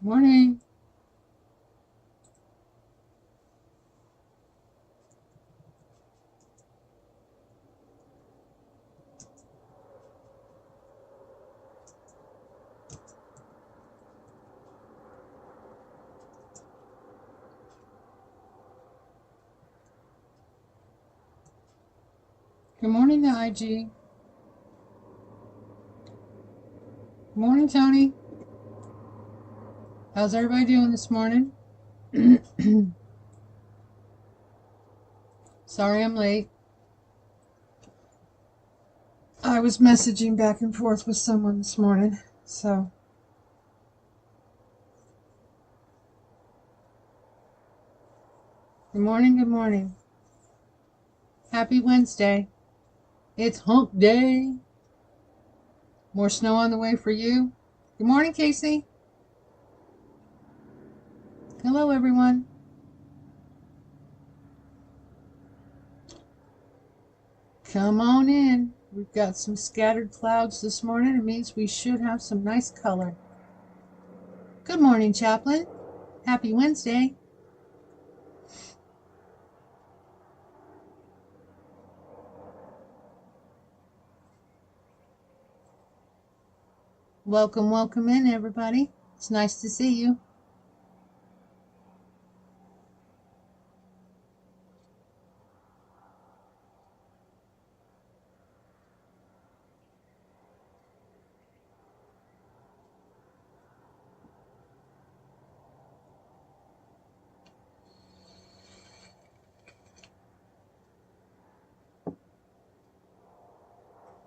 Morning. Good morning to IG. Good morning, Tony. How's everybody doing this morning? Sorry I'm late. I was messaging back and forth with someone this morning, so. Good morning, good morning. Happy Wednesday. It's hump day. More snow on the way for you. Good morning, Casey. Hello, everyone. Come on in. We've got some scattered clouds this morning. It means we should have some nice color. Good morning, Chaplain. Happy Wednesday. Welcome, welcome in, everybody. It's nice to see you.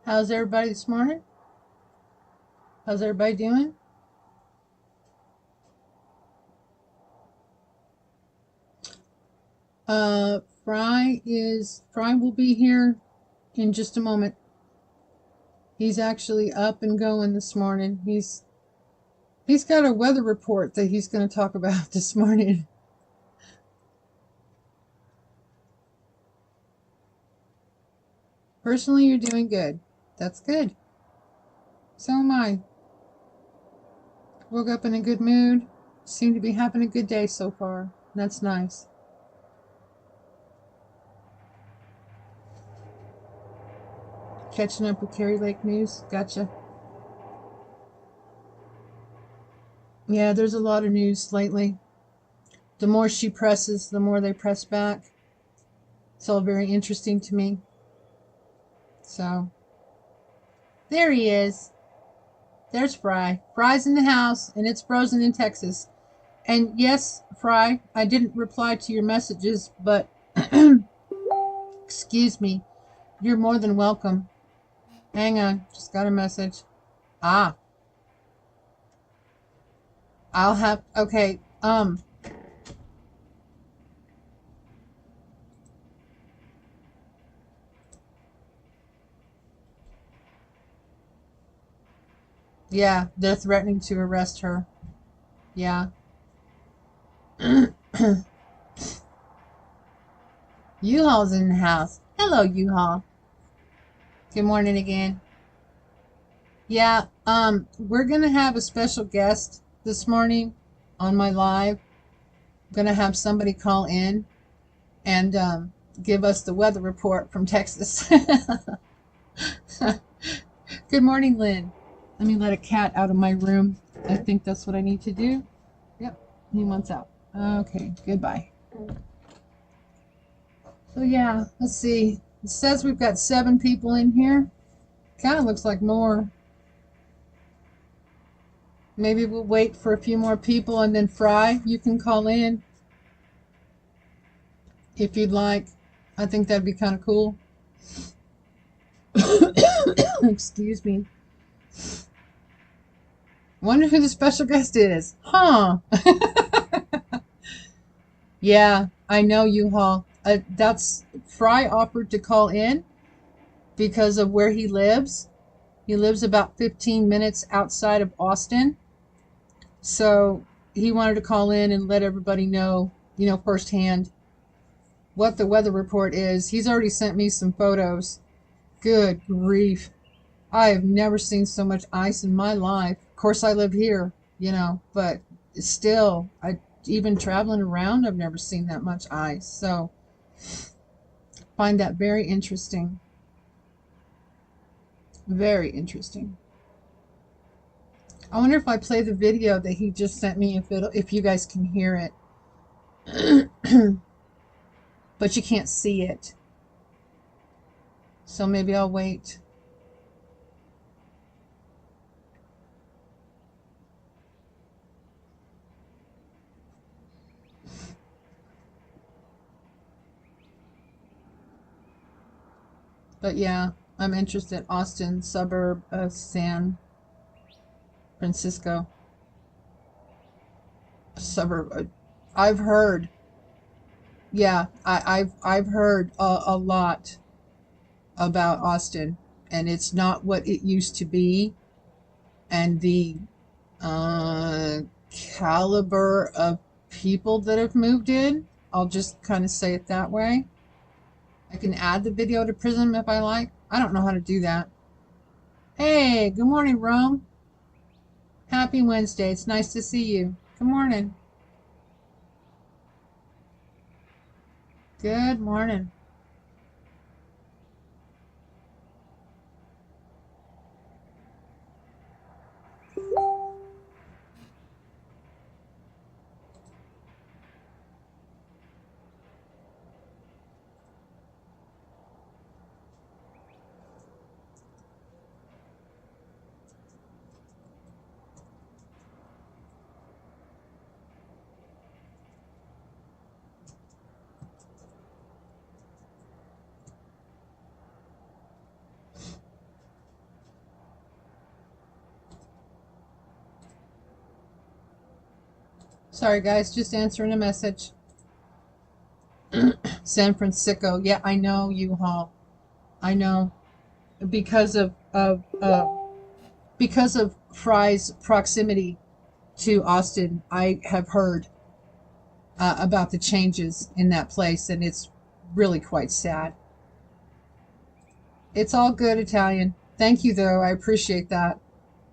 How's everybody this morning? How's everybody doing? Fry will be here in just a moment. He's actually up and going this morning. He's got a weather report that he's going to talk about this morning. Personally, you're doing good. That's good. So am I. Woke up in a good mood. Seem to be having a good day so far. That's nice. Catching up with Carrie Lake news. Gotcha. Yeah, there's a lot of news lately. The more she presses, the more they press back. It's all very interesting to me. So, there he is. There's Fry. Fry's in the house, and it's frozen in Texas. And yes, Fry, I didn't reply to your messages, but excuse me, you're more than welcome. Hang on, just got a message. Ah. I'll have, okay, yeah, they're threatening to arrest her. Yeah. U-Haul's in the house. Hello, U-Haul. Good morning again. Yeah, we're gonna have a special guest this morning on my live. I'm gonna have somebody call in and give us the weather report from Texas. Good morning, Lynn. Let me let a cat out of my room. I think that's what I need to do. Yep, he wants out. Okay, goodbye. So yeah, let's see. It says we've got 7 people in here. Kind of looks like more. Maybe we'll wait for a few more people and then Fry, you can call in if you'd like. I think that'd be kind of cool. Excuse me. Wonder who the special guest is. Huh. Yeah, I know, U-Haul. That's Fry offered to call in because of where he lives. He lives about 15 minutes outside of Austin. So he wanted to call in and let everybody know, firsthand what the weather report is. He's already sent me some photos. Good grief. I have never seen so much ice in my life. Of course, I live here, but still, even traveling around, I've never seen that much ice. So find that very interesting. Very interesting. I wonder if I play the video that he just sent me, if you guys can hear it. But you can't see it. So maybe I'll wait. But yeah, I'm interested. Austin, suburb of San Francisco. Suburb. I've heard. Yeah, I've heard a lot about Austin, and it's not what it used to be, and the uh, caliber of people that have moved in. I'll just kind of say it that way. I can add the video to Prism if I like. I don't know how to do that. Hey, good morning, Rome. Happy Wednesday. It's nice to see you. Good morning. Good morning. Sorry, guys, just answering a message. San Francisco. Yeah, I know, U-Haul. I know. Because of Fry's proximity to Austin, I have heard about the changes in that place, and it's really quite sad. It's all good, Italian. Thank you, though. I appreciate that.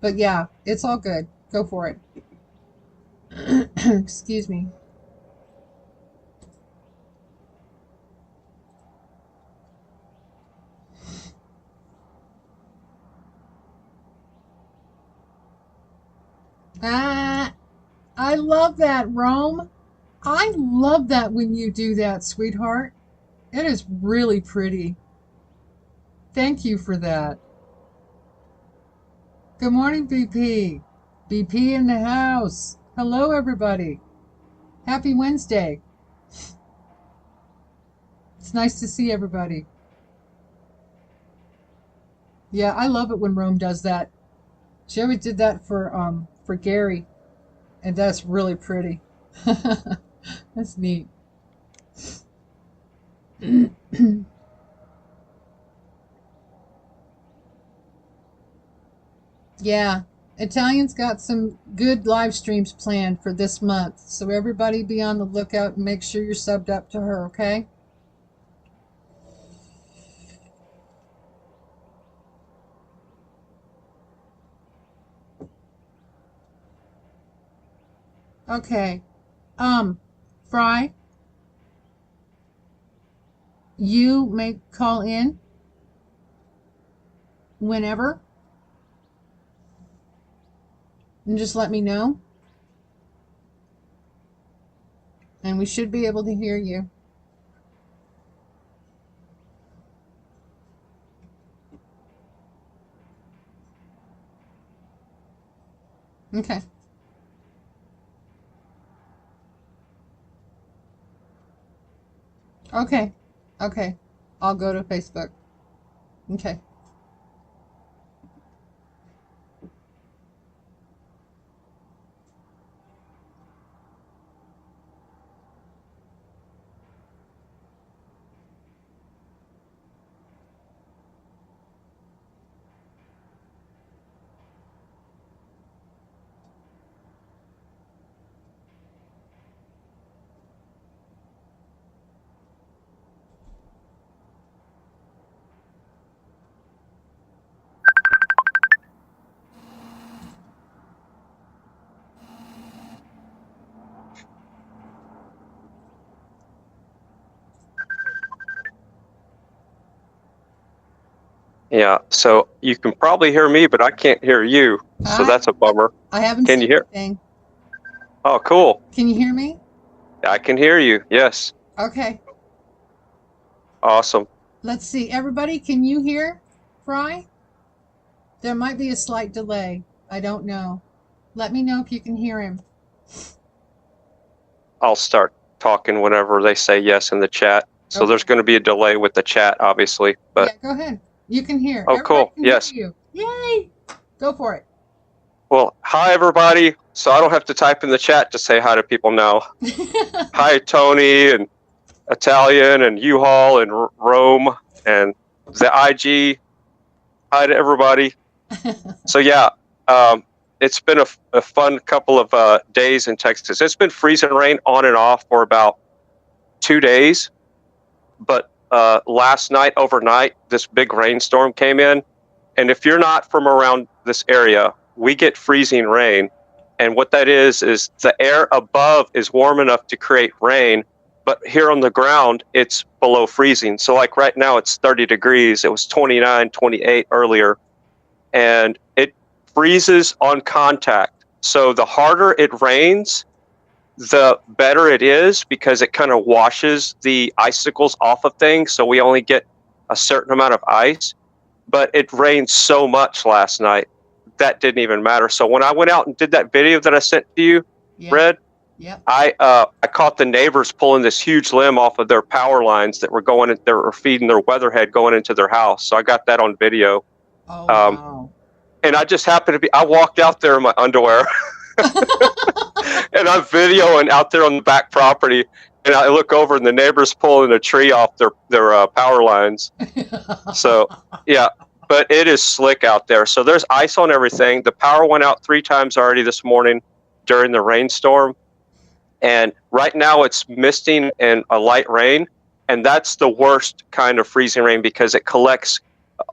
But yeah, it's all good. Go for it. Excuse me. Ah, I love that, Rome. I love that when you do that, sweetheart. It is really pretty. Thank you for that. Good morning, BP. BP in the house. Hello, everybody. Happy Wednesday. It's nice to see everybody. Yeah, I love it when Rome does that. She always did that for Gary, and that's really pretty. That's neat. Yeah, Italian's got some good live streams planned for this month, so everybody be on the lookout and make sure you're subbed up to her, okay? Okay. Fry, you may call in whenever and just let me know, and we should be able to hear you. Okay. Okay. Okay. I'll go to Facebook. Okay. Yeah, so you can probably hear me, but I can't hear you. So that's a bummer. I haven't Can said you hear? anything. Oh, cool. Can you hear me? I can hear you. Yes. Okay. Awesome. Let's see. Everybody, can you hear Fry? There might be a slight delay. I don't know. Let me know if you can hear him. I'll start talking whenever they say yes in the chat. So Okay. there's going to be a delay with the chat, obviously. But Yeah, go ahead. You can hear. oh, Everybody cool. can Yes. hear you. Yay! Go for it. Well, hi everybody. So I don't have to type in the chat to say hi to people now. Hi Tony and Italian and U-Haul and Rome and the IG. Hi to everybody. So yeah, it's been a fun couple of days in Texas. It's been freezing rain on and off for about 2 days, but last night, overnight, this big rainstorm came in. And if you're not from around this area, we get freezing rain. And what that is the air above is warm enough to create rain, but here on the ground, it's below freezing. So like right now, it's 30 degrees. It was 29, 28 earlier. And it freezes on contact. So the harder it rains, the better it is because it kind of washes the icicles off of things. So we only get a certain amount of ice. But it rained so much last night that didn't even matter. So when I went out and did that video that I sent to you, Red, I caught the neighbors pulling this huge limb off of their power lines that were feeding their weatherhead going into their house. So I got that on video. Oh, wow. And I just happened to I walked out there in my underwear and I'm videoing out there on the back property. And I look over and the neighbor's pulling a tree off their power lines. So, yeah, but it is slick out there. So there's ice on everything. The power went out 3 times already this morning during the rainstorm. And right now it's misting and a light rain. And that's the worst kind of freezing rain because it collects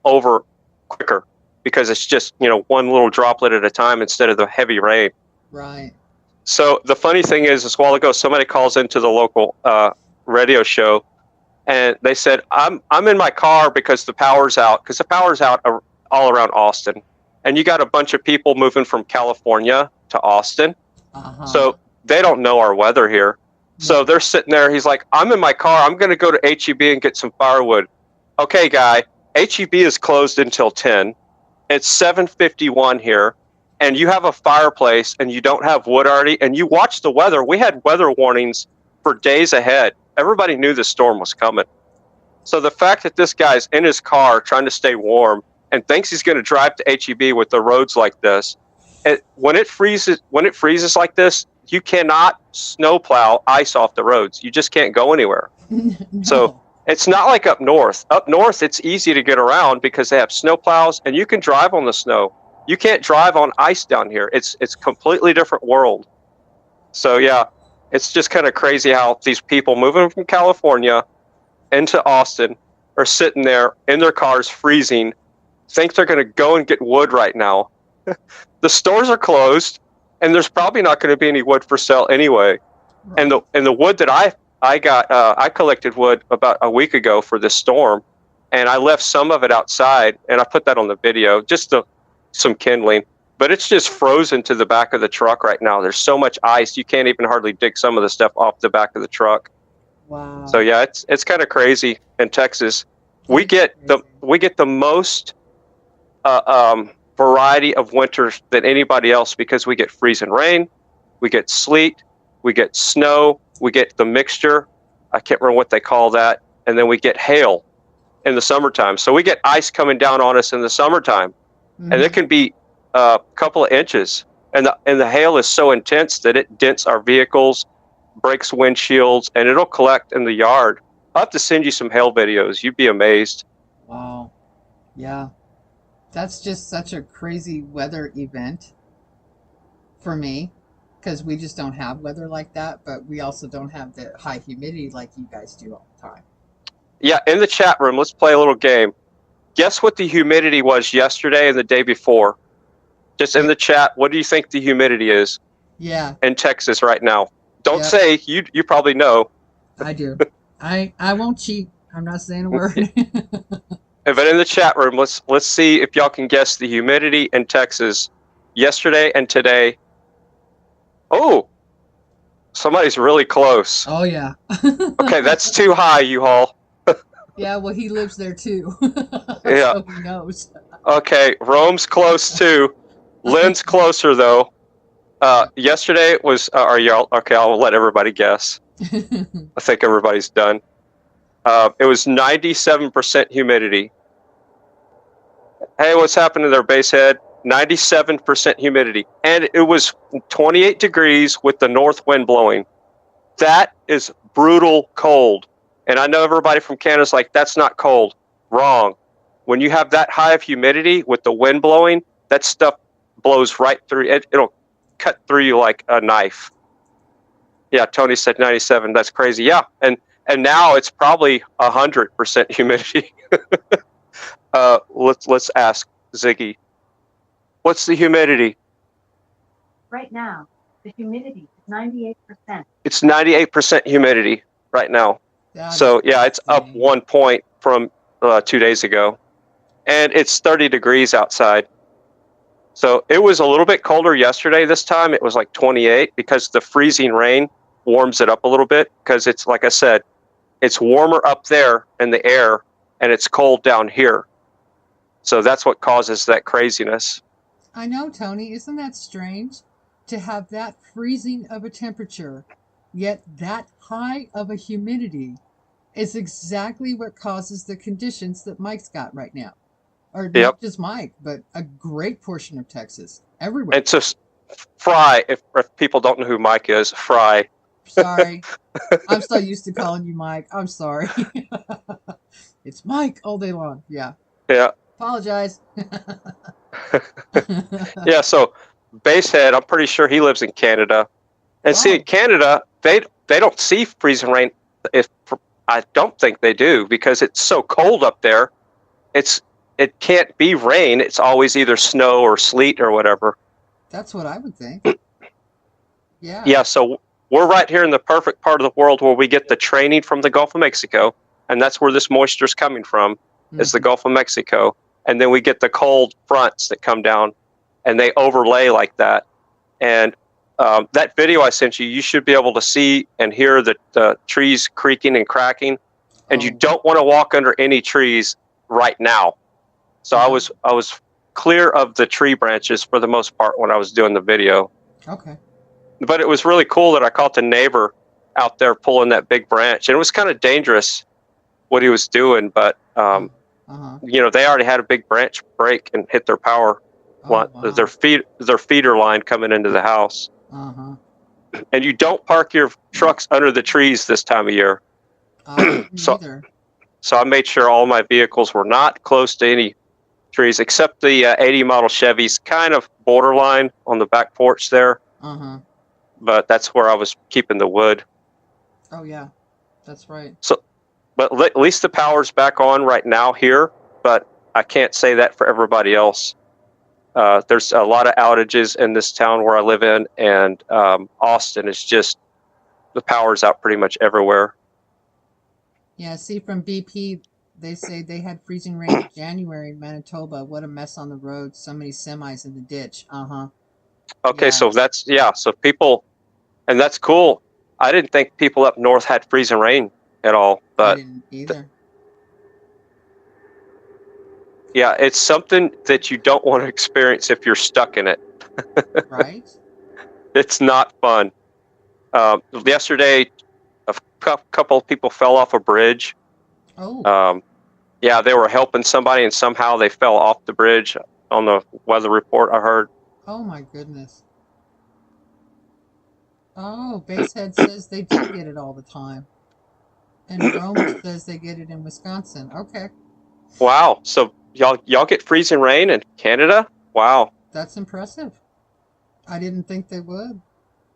over quicker because it's just, one little droplet at a time instead of the heavy rain. Right. So the funny thing is, a while ago, somebody calls into the local radio show, and they said, "I'm in my car because the power's out." Because the power's out all around Austin, and you got a bunch of people moving from California to Austin, so they don't know our weather here. So they're sitting there. He's like, "I'm in my car. I'm going to go to HEB and get some firewood." Okay, guy, HEB is closed until 10. It's 7:51 here. And you have a fireplace and you don't have wood already, and you watch the weather. We had weather warnings for days ahead. Everybody knew the storm was coming. So the fact that this guy's in his car trying to stay warm and thinks he's going to drive to HEB with the roads like this, when it freezes like this, you cannot snowplow ice off the roads. You just can't go anywhere. No. So it's not like up north. Up north, it's easy to get around because they have snowplows and you can drive on the snow. You can't drive on ice down here. It's a completely different world. So yeah, it's just kind of crazy how these people moving from California into Austin are sitting there in their cars freezing, think they're going to go and get wood right now. The stores are closed, and there's probably not going to be any wood for sale anyway. Right. And the wood that I got, I collected wood about a week ago for this storm, and I left some of it outside, and I put that on the video, just some kindling, but it's just frozen to the back of the truck right now. There's so much ice, you can't even hardly dig some of the stuff off the back of the truck. Wow. So yeah, it's kind of crazy in Texas. We get the most variety of winters than anybody else because we get freezing rain, we get sleet, we get snow, we get the mixture. I can't remember what they call that, and then we get hail in the summertime. So we get ice coming down on us in the summertime. And it can be a couple of inches. And the hail is so intense that it dents our vehicles, breaks windshields, and it'll collect in the yard. I'll have to send you some hail videos. You'd be amazed. Wow. Yeah. That's just such a crazy weather event for me because we just don't have weather like that, but we also don't have the high humidity like you guys do all the time. Yeah, in the chat room, let's play a little game. Guess what the humidity was yesterday and the day before? Just in the chat, what do you think the humidity is? Yeah. In Texas right now? Don't say, you probably know. I do. I won't cheat. I'm not saying a word. But in the chat room, let's see if y'all can guess the humidity in Texas yesterday and today. Oh, somebody's really close. Oh yeah. Okay, that's too high, U-Haul. Yeah, well, he lives there too. Yeah. So he knows. Okay, Rome's close too. Lynn's closer though. Yesterday it was. Are y'all okay? I'll let everybody guess. I think everybody's done. It was 97% humidity. Hey, what's happening there, Basehead? 97% humidity, and it was 28 degrees with the north wind blowing. That is brutal cold. And I know everybody from Canada's like, that's not cold. Wrong. When you have that high of humidity with the wind blowing, that stuff blows right through. It'll cut through you like a knife. Yeah, Tony said 97. That's crazy. Yeah, and now it's probably 100% humidity. Let's ask Ziggy. What's the humidity? Right now, the humidity is 98%. It's 98% humidity right now. So yeah, it's up 1 point from 2 days ago, and it's 30 degrees outside. So it was a little bit colder yesterday. This time it was like 28 because the freezing rain warms it up a little bit, because it's, like I said, it's warmer up there in the air and it's cold down here. So that's what causes that craziness. I know, Tony. Isn't that strange to have that freezing of a temperature, yet that high of a humidity is exactly what causes the conditions that Mike's got right now. Or not just Mike, but a great portion of Texas, everywhere. It's just Fry, if people don't know who Mike is, Fry. Sorry. I'm so used to calling you Mike. I'm sorry. It's Mike all day long. Yeah. Yeah. Apologize. Yeah, so Basehead, I'm pretty sure he lives in Canada. And see, in Canada, they don't see freezing rain. I don't think they do, because it's so cold up there. It can't be rain. It's always either snow or sleet or whatever. That's what I would think. Yeah. Yeah, so we're right here in the perfect part of the world where we get the training from the Gulf of Mexico, and that's where this moisture is coming from, is the Gulf of Mexico. And then we get the cold fronts that come down, and they overlay like that. And that video I sent you, you should be able to see and hear the trees creaking and cracking. And you don't want to walk under any trees right now. So I was clear of the tree branches for the most part when I was doing the video. Okay. But it was really cool that I caught the neighbor out there pulling that big branch. And it was kind of dangerous what he was doing, but you know, they already had a big branch break and hit their power line, their feeder line coming into the house. And you don't park your trucks under the trees this time of year. So I made sure all my vehicles were not close to any trees, except the 80 model Chevy's kind of borderline on the back porch there. But that's where I was keeping the wood. Oh yeah, that's right. So, but at least the power's back on right now here, but I can't say that for everybody else. There's a lot of outages in this town where I live in, and Austin is just, the power's out pretty much everywhere. Yeah, see, from BP, they say they had freezing rain in January in Manitoba. What a mess on the road. So many semis in the ditch. Okay, so so people, and that's cool. I didn't think people up north had freezing rain at all, but I didn't either. Yeah, it's something that you don't want to experience if you're stuck in it. Right? It's not fun. Yesterday, a couple of people fell off a bridge. Oh. Yeah, they were helping somebody, and somehow they fell off the bridge on the weather report I heard. Oh, my goodness. Oh, Basehead says they do get it all the time. And Rome says they get it in Wisconsin. Okay. Wow. So y'all get freezing rain in Canada? Wow. That's impressive. I didn't think they would.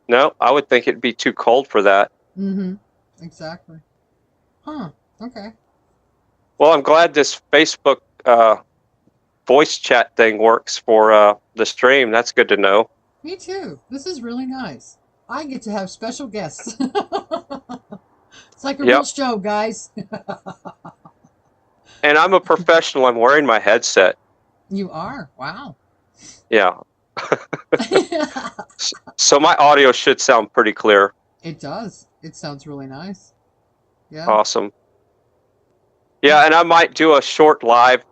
No, I would think it'd be too cold for that. Exactly. Huh. Okay. Well, I'm glad this Facebook voice chat thing works for the stream. That's good to know. Me too. This is really nice. I get to have special guests. It's like a real show, guys. And I'm a professional. I'm wearing my headset. You are? Wow. Yeah. So my audio should sound pretty clear. It does. It sounds really nice. Yeah. Awesome. Yeah, and I might do a short live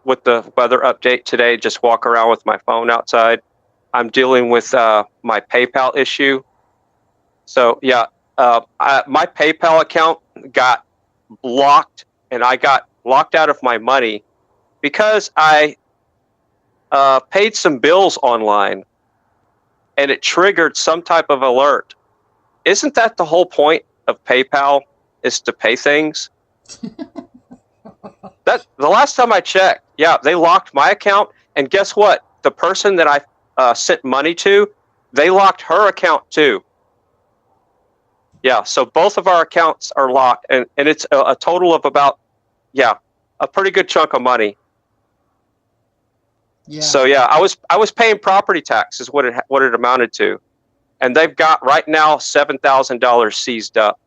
with the weather update today. Just walk around with my phone outside. I'm dealing with my PayPal issue. So yeah, my PayPal account got locked, and I got locked out of my money because I paid some bills online, and it triggered some type of alert. Isn't that the whole point of PayPal, is to pay things? That the last time I checked, yeah, they locked my account, and guess what? The person that I sent money to, they locked her account too. Yeah, so both of our accounts are locked, and it's a total of about, yeah, a pretty good chunk of money. Yeah. So yeah, I was paying property tax is what it amounted to, and they've got right now $7,000 seized up.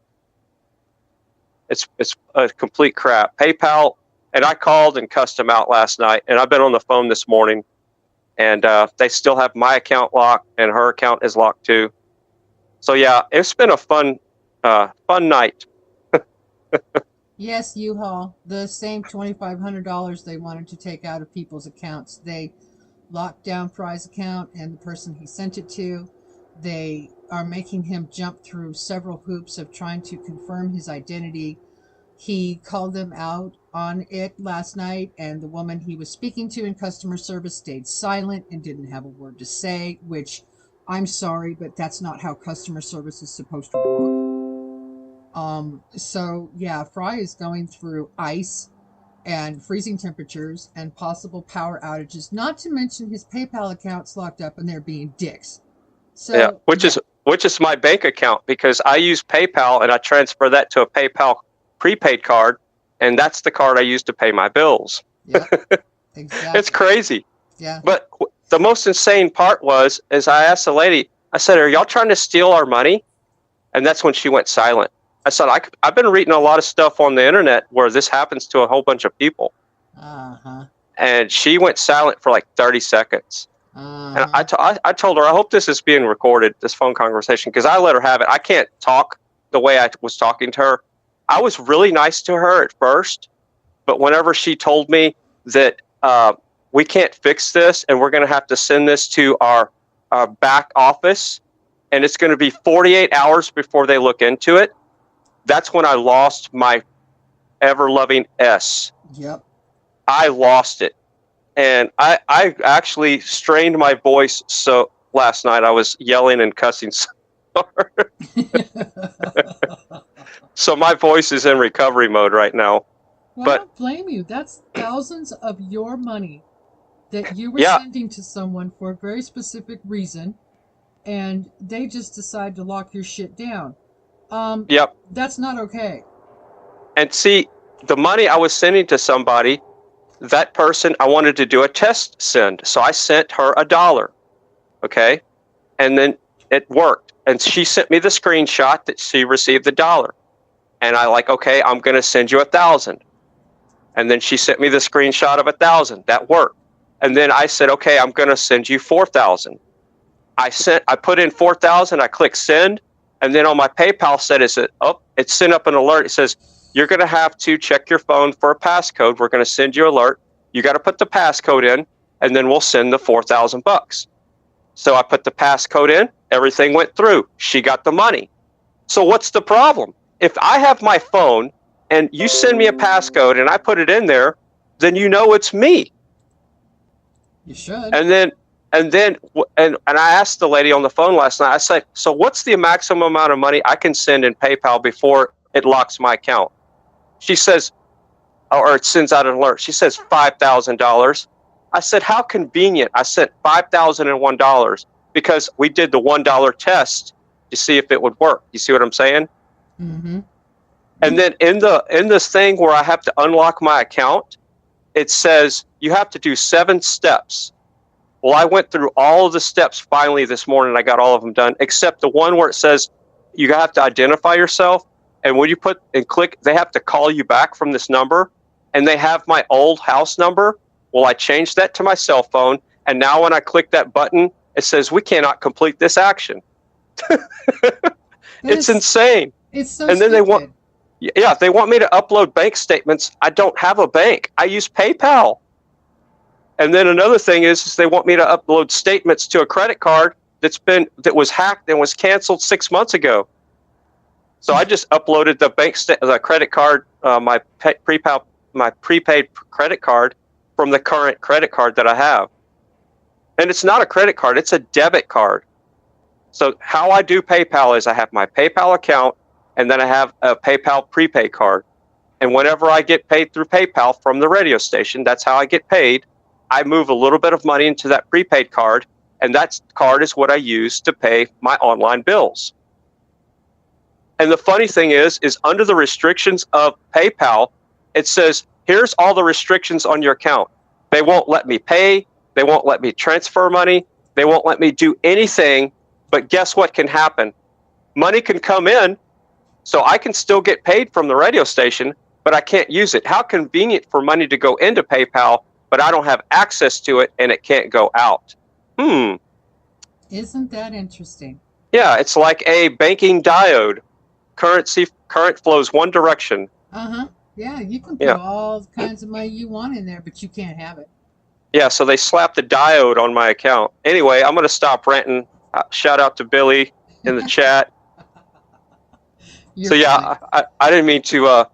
It's a complete crap. PayPal, and I called and cussed them out last night, and I've been on the phone this morning, and they still have my account locked, and her account is locked too. So yeah, it's been a fun night. Yes, U-Haul. The same $2,500 they wanted to take out of people's accounts. They locked down Fry's account and the person he sent it to. They are making him jump through several hoops of trying to confirm his identity. He called them out on it last night, and the woman he was speaking to in customer service stayed silent and didn't have a word to say, which I'm sorry, but that's not how customer service is supposed to work. So yeah, Fry is going through ice and freezing temperatures and possible power outages, not to mention his PayPal account's locked up and they're being dicks. So Yeah, which is my bank account, because I use PayPal and I transfer that to a PayPal prepaid card, and that's the card I use to pay my bills. yeah, exactly. It's crazy. Yeah. But the most insane part is I asked the lady, I said, "Are y'all trying to steal our money?" And that's when she went silent. I said, I've been reading a lot of stuff on the internet where this happens to a whole bunch of people. Uh-huh. And she went silent for like 30 seconds. Uh-huh. And I told her, I hope this is being recorded, this phone conversation, because I let her have it. I can't talk the way I was talking to her. I was really nice to her at first, but whenever she told me that we can't fix this and we're going to have to send this to our back office, and it's going to be 48 hours before they look into it, that's when I lost my ever-loving S. Yep. I lost it. And I actually strained my voice, so last night I was yelling and cussing so hard. So my voice is in recovery mode right now. Well, But- I don't blame you. That's thousands of your money that you were Yeah. sending to someone for a very specific reason, and they just decide to lock your shit down. Yep. That's not okay. And see, the money I was sending to somebody, that person, I wanted to do a test send. So I sent her $1. Okay. And then it worked. And she sent me the screenshot that she received the $1. And I okay, I'm going to send you 1,000. And then she sent me the screenshot of 1,000. That worked. And then I said, okay, I'm going to send you 4,000. I put in 4,000. I clicked send. And then on my PayPal it sent up an alert. It says, you're going to have to check your phone for a passcode. We're going to send you an alert. You got to put the passcode in, and then we'll send the $4,000. So I put the passcode in. Everything went through. She got the money. So what's the problem? If I have my phone and you send me a passcode and I put it in there, then you know it's me. You should. And I asked the lady on the phone last night, I said, so what's the maximum amount of money I can send in PayPal before it locks my account? She says, or it sends out an alert. She says $5,000. I said, how convenient. I sent $5,001 because we did the $1 test to see if it would work. You see what I'm saying? Mm-hmm. And then in this thing where I have to unlock my account, it says you have to do 7 steps. Well, I went through all of the steps finally this morning. I got all of them done, except the one where it says you have to identify yourself. And when you click, they have to call you back from this number. and they have my old house number. Well, I changed that to my cell phone, and now when I click that button, it says we cannot complete this action. It's insane. It's so And then stupid. they want me to upload bank statements. I don't have a bank. I use PayPal. And then another thing is they want me to upload statements to a credit card that was hacked and was canceled 6 months ago. So I just uploaded the credit card, my prepaid credit card from the current credit card that I have. And it's not a credit card, it's a debit card. So how I do PayPal is I have my PayPal account, and then I have a PayPal prepaid card. And whenever I get paid through PayPal from the radio station, that's how I get paid. I move a little bit of money into that prepaid card, and that card is what I use to pay my online bills. And the funny thing is under the restrictions of PayPal, it says, here's all the restrictions on your account. They won't let me pay. They won't let me transfer money. They won't let me do anything. But guess what can happen? Money can come in, so I can still get paid from the radio station, but I can't use it. How convenient for money to go into PayPal, but I don't have access to it and it can't go out. Isn't that interesting? Yeah, it's like a banking diode. Current flows one direction. Yeah, you can put all kinds of money you want in there, but you can't have it. Yeah, so they slapped the diode on my account. Anyway, I'm going to stop ranting. Shout out to Billy in the chat. I didn't mean to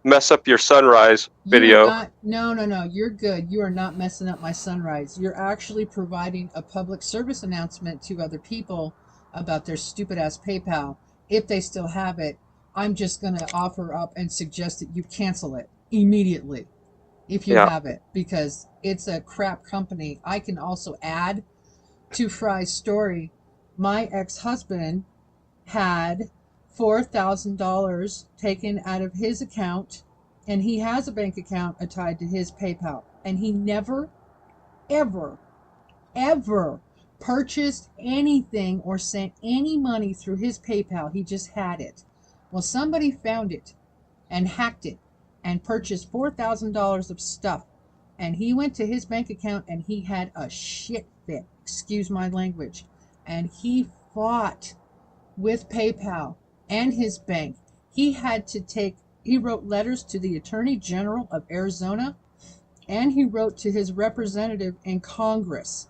mess up your sunrise video. No, you're good. You are not messing up my sunrise. You're actually providing a public service announcement to other people about their stupid ass PayPal. If they still have it, I'm just going to offer up and suggest that you cancel it immediately if you have it, because it's a crap company. I can also add to Fry's story, my ex-husband had $4,000 taken out of his account, and he has a bank account tied to his PayPal, and he never, ever, ever purchased anything or sent any money through his PayPal. He just had it. Well, somebody found it and hacked it and purchased $4,000 of stuff, and he went to his bank account and he had a shit fit, excuse my language, and he fought with PayPal and his bank. He wrote letters to the Attorney General of Arizona, and he wrote to his representative in Congress.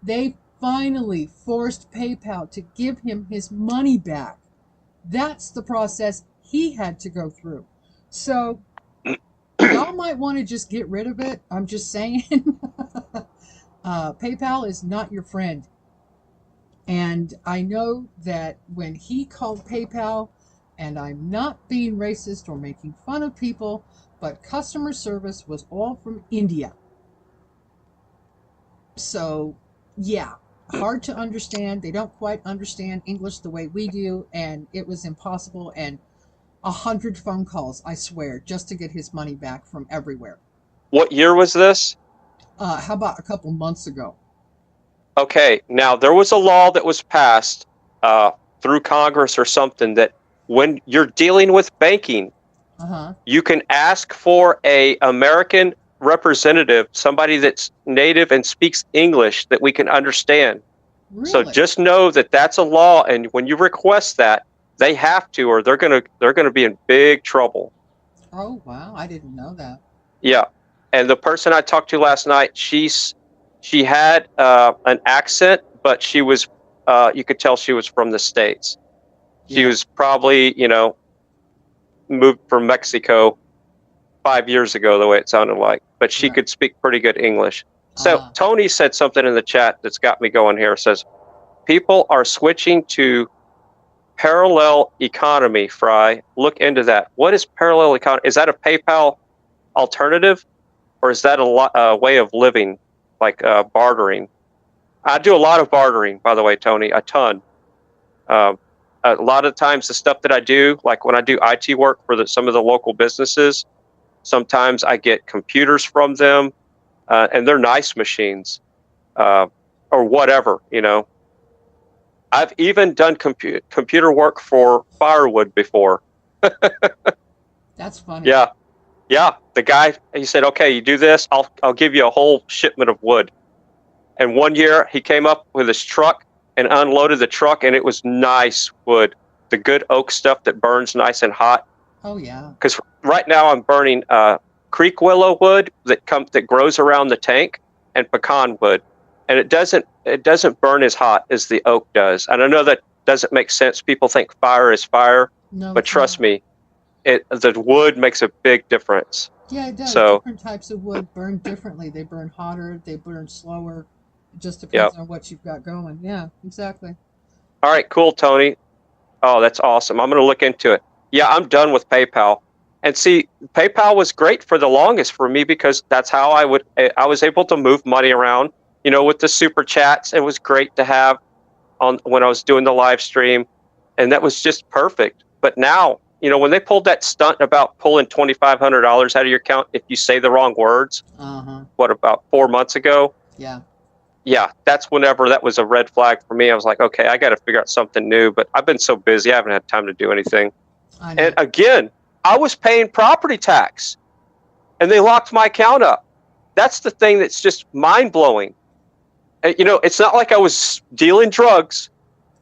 They finally forced PayPal to give him his money back. That's the process he had to go through. So y'all might want to just get rid of it. I'm just saying. PayPal is not your friend. And I know that when he called PayPal, and I'm not being racist or making fun of people, but customer service was all from India. So, yeah, hard to understand. They don't quite understand English the way we do, and it was impossible. And 100 phone calls, I swear, just to get his money back from everywhere. What year was this? How about a couple months ago? Okay, now there was a law that was passed through Congress or something that when you're dealing with banking, you can ask for a American representative, somebody that's native and speaks English that we can understand. Really? So just know that that's a law, and when you request that, they have to, or they're gonna be in big trouble. Oh wow, I didn't know that. Yeah, and the person I talked to last night, she had an accent, but she was you could tell she was from the States. She was probably, moved from Mexico 5 years ago, the way it sounded like, but she could speak pretty good English. So Tony said something in the chat that's got me going here. It says, people are switching to parallel economy, Fry. Look into that. What is parallel economy? Is that a PayPal alternative, or is that a way of living, like bartering? I do a lot of bartering, by the way, Tony, a ton. A lot of times the stuff that I do, like when I do IT work for some of the local businesses, sometimes I get computers from them, and they're nice machines, or whatever, I've even done computer work for firewood before. That's funny. Yeah. Yeah, the guy, he said, okay, you do this, I'll give you a whole shipment of wood. And one year he came up with his truck and unloaded the truck, and it was nice wood, the good oak stuff that burns nice and hot. Oh yeah. Because right now I'm burning creek willow wood that grows around the tank, and pecan wood, and it doesn't burn as hot as the oak does. And I know that doesn't make sense. People think fire is fire, No, but it's trust not. me, the wood makes a big difference. Yeah, it does. So, Different types of wood burn differently. They burn hotter, they burn slower. It just yeah. depends on what you've got going. Yeah, exactly. All right, cool, Tony. Oh, that's awesome. I'm going to look into it. Yeah, I'm done with PayPal. And see, PayPal was great for the longest for me because that's how I was able to move money around. You know, with the super chats, it was great to have on when I was doing the live stream, and that was just perfect. But now, you know, when they pulled that stunt about pulling $2,500 out of your account if you say the wrong words, Uh-huh. what, about 4 months ago? Yeah. Yeah, that's whenever that was a red flag for me. I was like, okay, I got to figure out something new. But I've been so busy, I haven't had time to do anything. I And know. again, I was paying property tax, and they locked my account up. That's the thing that's just mind blowing. You know, it's not like I was dealing drugs,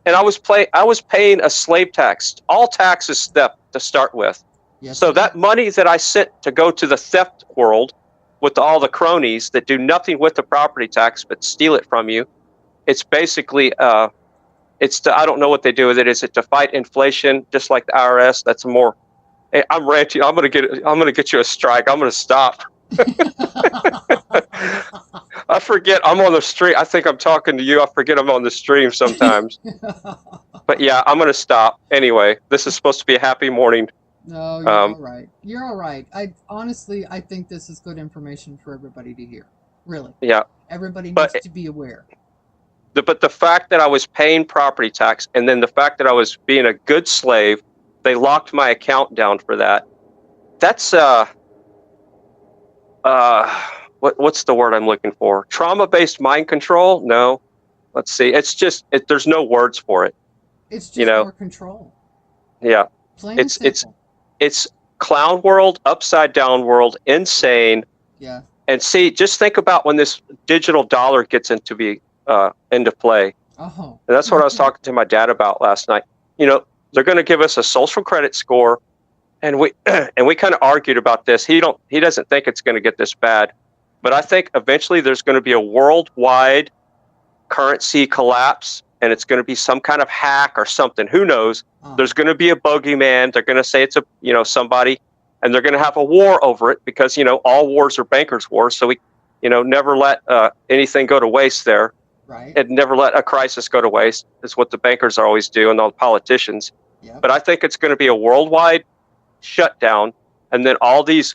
and I was paying a slave tax. All taxes theft to start with. Yes, So it that is. money that I sent to go to the theft world with all the cronies that do nothing with the property tax but steal it from you, it's basically I don't know what they do with it. Is it to fight inflation, just like the IRS? That's more. Hey, I'm ranting. I'm gonna get you a strike. I'm gonna stop. I forget I'm on the stream. I think I'm talking to you. I forget I'm on the stream sometimes. But yeah, I'm gonna stop. Anyway, this is supposed to be a happy morning. No, you're all right. You're all right. I think this is good information for everybody to hear. Really. Yeah, Everybody needs but to be aware. the fact that I was paying property tax, and then the fact that I was being a good slave, they locked my account down for that. That's what's the word I'm looking for? Trauma-based mind control? No. Let's see. It's just there's no words for it. It's You just know? more control. Yeah. Plain and It's simple. it's clown world, upside down world, insane. Yeah. And see, just think about when this digital dollar gets into play. Oh. And that's what I was talking to my dad about last night. You know, they're going to give us a social credit score, and we kind of argued about this. He doesn't think it's going to get this bad, but I think eventually there's going to be a worldwide currency collapse, and it's going to be some kind of hack or something. Who knows? There's going to be a bogeyman. They're going to say it's somebody, and they're going to have a war over it because all wars are bankers' wars. So we never let anything go to waste there. Right. And never let a crisis go to waste is what the bankers always do and all the politicians. Yep. But I think it's going to be a worldwide shutdown, and then all these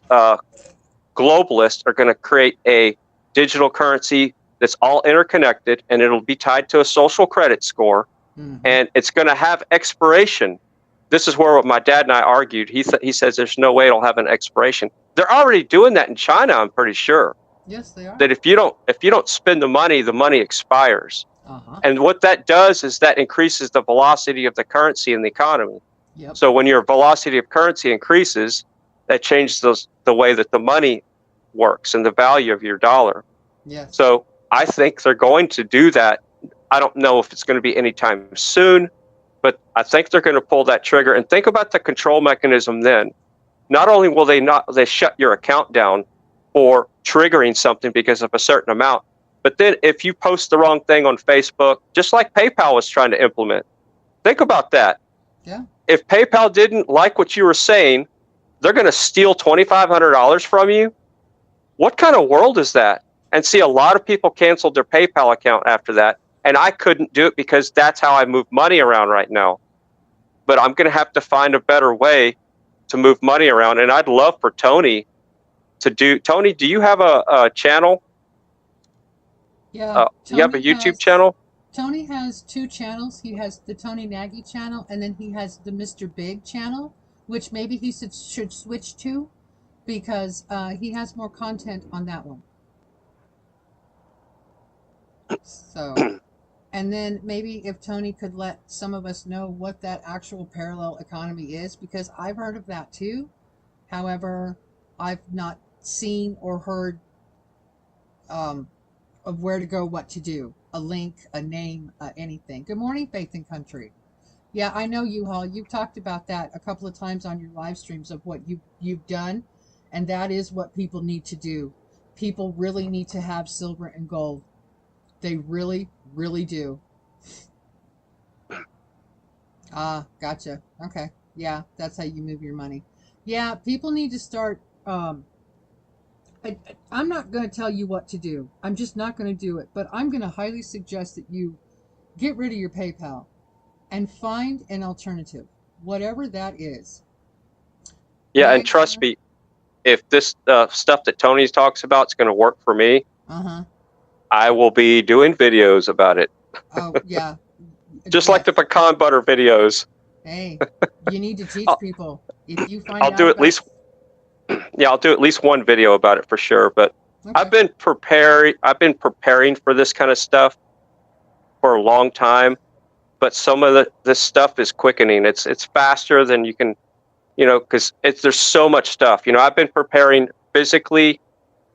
globalists are going to create a digital currency that's all interconnected, and it'll be tied to a social credit score, and it's going to have expiration. This is where my dad and I argued. He says there's no way it'll have an expiration. They're already doing that in China, I'm pretty sure. Yes, they are. That if you don't spend the money expires. Uh-huh. And what that does is that increases the velocity of the currency in the economy. Yep. So when your velocity of currency increases, that changes the way that the money works and the value of your dollar. Yes. So I think they're going to do that. I don't know if it's going to be anytime soon, but I think they're going to pull that trigger. And think about the control mechanism then. Not only will they shut your account down for triggering something because of a certain amount, but then if you post the wrong thing on Facebook, just like PayPal was trying to implement, think about that. Yeah. If PayPal didn't like what you were saying, they're going to steal $2,500 from you. What kind of world is that? And see, a lot of people canceled their PayPal account after that, and I couldn't do it because that's how I move money around right now. But I'm going to have to find a better way to move money around, and I'd love for Tony to do. Tony, do you have a channel? Yeah. You have a YouTube channel? Tony has two channels. He has the Tony Nagy channel, and then he has the Mr. Big channel, which maybe he should switch to because he has more content on that one. So, and then maybe if Tony could let some of us know what that actual parallel economy is, because I've heard of that too. However, I've not seen or heard um, of where to go, what to do, a link, a name, anything. Good morning, Faith and Country. Yeah, I know you, Hall. You've talked about that a couple of times on your live streams of what you've done, and that is what people need to do. People really need to have silver and gold. They really, really do. Ah, gotcha. Okay. Yeah, that's how you move your money. Yeah, people need to start. I'm not going to tell you what to do. I'm just not going to do it. But I'm going to highly suggest that you get rid of your PayPal and find an alternative, whatever that is. Yeah, and Right? trust me, if this stuff that Tony talks about is going to work for me, I will be doing videos about it. Oh, yeah. Just like the pecan butter videos. Hey, you need to teach people. If you find I'll out do at about- least I'll do at least one video about it for sure. But Okay. I've been preparing for this kind of stuff for a long time. But some of this stuff is quickening. It's faster than you can, because there's so much stuff. I've been preparing physically,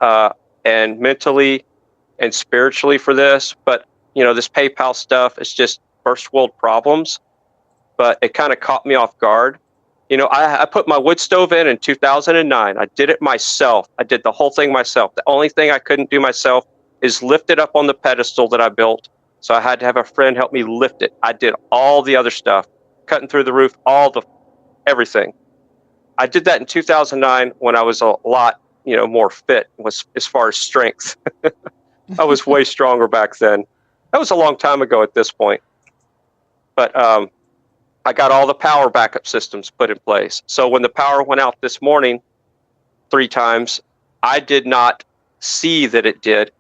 and mentally, and spiritually for this. But this PayPal stuff is just first world problems. But it kind of caught me off guard. I put my wood stove in 2009. I did it myself. I did the whole thing myself. The only thing I couldn't do myself is lift it up on the pedestal that I built. So I had to have a friend help me lift it. I did all the other stuff, cutting through the roof, everything. I did that in 2009 when I was a lot, more fit as far as strength. I was way stronger back then. That was a long time ago at this point. But I got all the power backup systems put in place. So when the power went out this morning 3 times, I did not see that it did.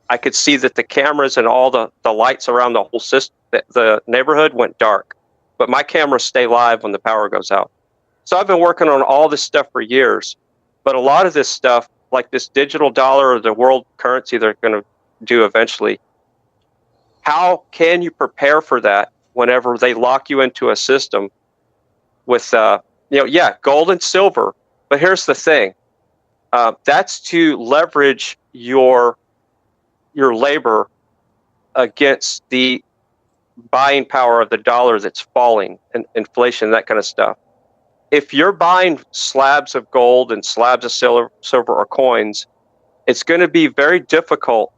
I could see that the cameras and all the lights around the whole system, the neighborhood went dark. But my cameras stay live when the power goes out. So I've been working on all this stuff for years. But a lot of this stuff, like this digital dollar or the world currency they're going to do eventually, how can you prepare for that whenever they lock you into a system with, gold and silver? But here's the thing. That's to leverage your labor against the buying power of the dollar that's falling, and inflation, that kind of stuff. If you're buying slabs of gold and slabs of silver or coins, it's going to be very difficult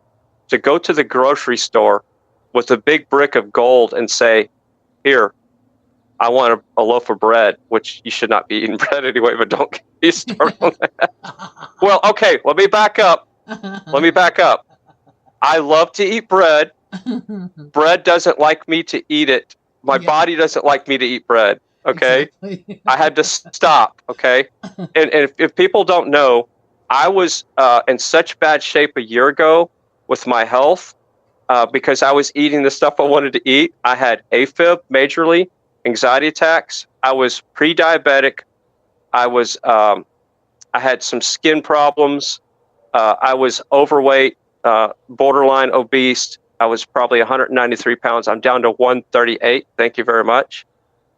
to go to the grocery store with a big brick of gold and say, here, I want a loaf of bread, which you should not be eating bread anyway, but don't get me started on that. Well, okay, let me back up. I love to eat bread. Bread doesn't like me to eat it. My body doesn't like me to eat bread. Okay. Exactly. I had to stop. Okay. And if people don't know, I was in such bad shape a year ago with my health because I was eating the stuff I wanted to eat. I had AFib majorly, anxiety attacks. I was pre-diabetic. I had some skin problems. I was overweight, borderline obese. I was probably 193 pounds. I'm down to 138. Thank you very much.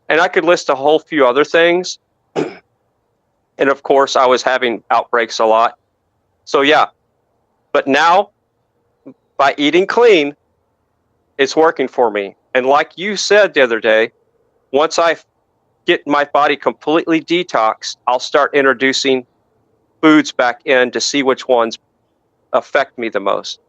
And I could list a whole few other things. And of course, I was having outbreaks a lot. So yeah, but now by eating clean, it's working for me. And like you said the other day, once I get my body completely detoxed, I'll start introducing foods back in to see which ones affect me the most.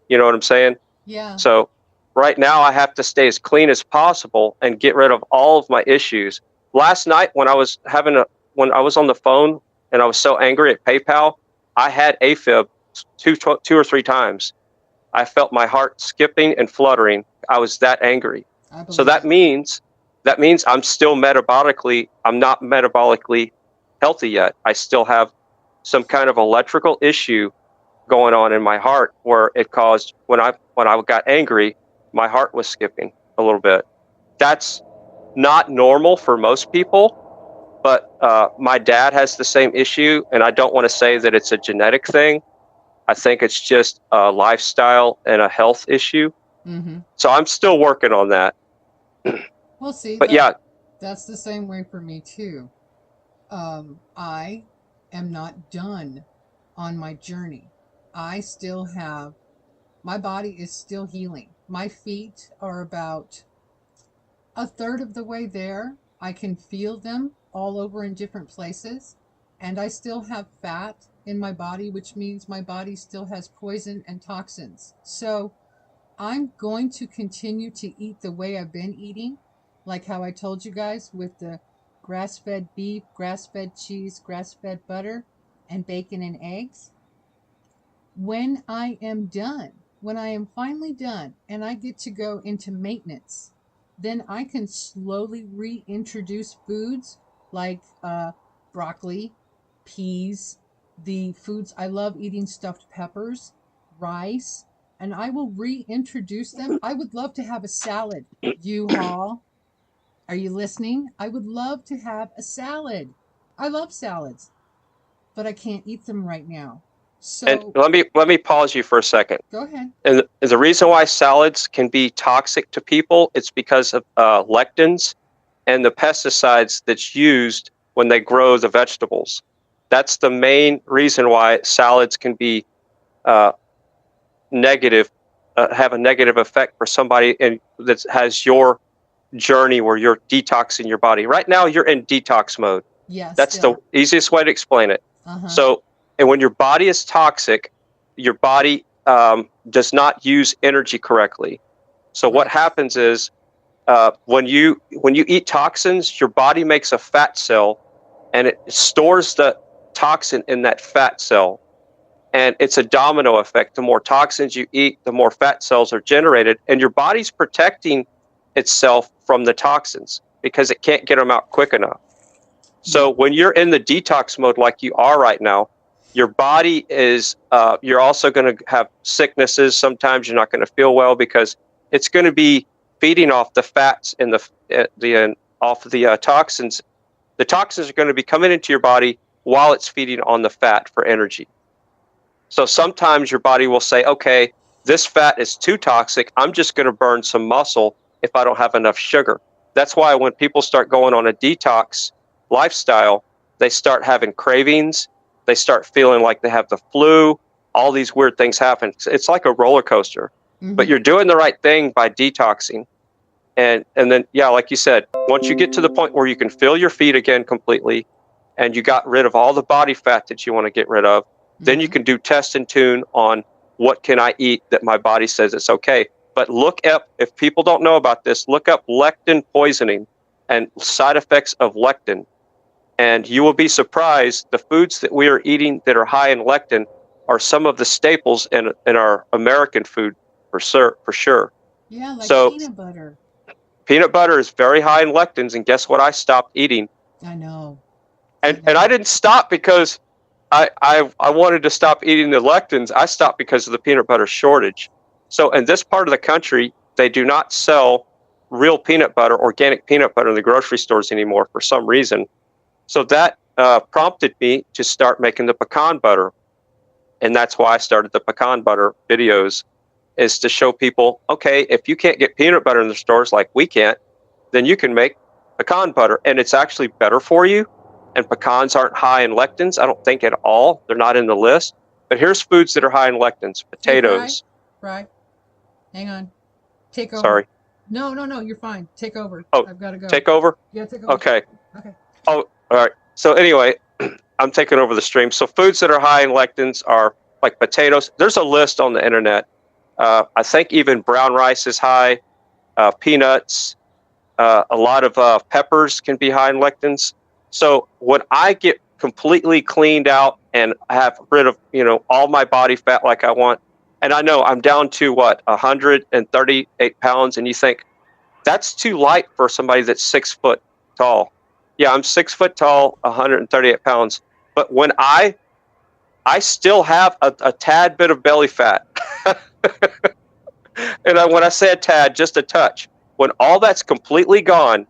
You know what I'm saying? Yeah. So right now I have to stay as clean as possible and get rid of all of my issues. Last night when I was on the phone and I was so angry at PayPal, I had AFib two or three times. I felt my heart skipping and fluttering. I was that angry. So that means I'm still I'm not metabolically healthy yet. I still have some kind of electrical issue going on in my heart where it caused, when I got angry, my heart was skipping a little bit. That's not normal for most people, but my dad has the same issue, and I don't want to say that it's a genetic thing. I think it's just a lifestyle and a health issue. Mm-hmm. So I'm still working on that. We'll see. But that's the same way for me too. I am not done on my journey. I still have, my body is still healing. My feet are about a third of the way there. I can feel them all over in different places. And I still have fat in my body, which means my body still has poison and toxins. So I'm going to continue to eat the way I've been eating, like how I told you guys with the grass-fed beef, grass-fed cheese, grass-fed butter, and bacon and eggs. When I am done, when I am finally done and I get to go into maintenance, then I can slowly reintroduce foods like broccoli, peas, the foods I love eating, stuffed peppers, rice, and I will reintroduce them. I would love to have a salad, U-Haul. Are you listening? I would love to have a salad. I love salads, but I can't eat them right now. And So let me pause you for a second. go ahead. And the reason why salads can be toxic to people, it's because of lectins and the pesticides that's used when they grow the vegetables. That's the main reason why salads can be negative, have a negative effect for somebody that has your journey where you're detoxing your body. Right now, you're in detox mode. Yeah, That's still. the easiest way to explain it. Uh-huh. So, and when your body is toxic, your body does not use energy correctly. So what happens is when you eat toxins, your body makes a fat cell, and it stores the toxin in that fat cell. And it's a domino effect. The more toxins you eat, the more fat cells are generated, and your body's protecting itself from the toxins because it can't get them out quick enough. So when you're in the detox mode like you are right now, your body is, you're also going to have sicknesses. Sometimes you're not going to feel well because it's going to be feeding off the fats and off the toxins. The toxins are going to be coming into your body while it's feeding on the fat for energy. So sometimes your body will say, okay, this fat is too toxic. I'm just going to burn some muscle if I don't have enough sugar. That's why when people start going on a detox lifestyle, they start having cravings. They start feeling like they have the flu. All these weird things happen. It's like a roller coaster. Mm-hmm. But you're doing the right thing by detoxing. And then, yeah, like you said, once you get to the point where you can feel your feet again completely and you got rid of all the body fat that you want to get rid of, then you can do test and tune on what can I eat that my body says it's okay. But look up, if people don't know about this, look up lectin poisoning and side effects of lectin. And you will be surprised the foods that we are eating that are high in lectin are some of the staples in our American food for sure. Yeah, like So peanut butter. peanut butter is very high in lectins, and guess what I stopped eating? I know. And I didn't stop because I wanted to stop eating the lectins. I stopped because of the peanut butter shortage. So in this part of the country, they do not sell real peanut butter, organic peanut butter in the grocery stores anymore for some reason. So that prompted me to start making the pecan butter. And that's why I started the pecan butter videos, is to show people, okay, if you can't get peanut butter in the stores like we can't, then you can make pecan butter. And it's actually better for you. And pecans aren't high in lectins, I don't think at all. They're not in the list. But here's foods that are high in lectins. Potatoes. Fry. Hang on. Take over. Sorry. No, you're fine. Take over. Oh, I've got to go. Take over? Yeah, take over. Okay. Okay. Oh, all right. So anyway, I'm taking over the stream. So foods that are high in lectins are like potatoes. There's a list on the internet. I think even brown rice is high. Peanuts. A lot of peppers can be high in lectins. So when I get completely cleaned out and have rid of, all my body fat like I want, and I know I'm down to 138 pounds, and you think that's too light for somebody that's 6 foot tall. Yeah, I'm 6 foot tall, 138 pounds. But when I still have a tad bit of belly fat, and when I say a tad, just a touch. When all that's completely gone,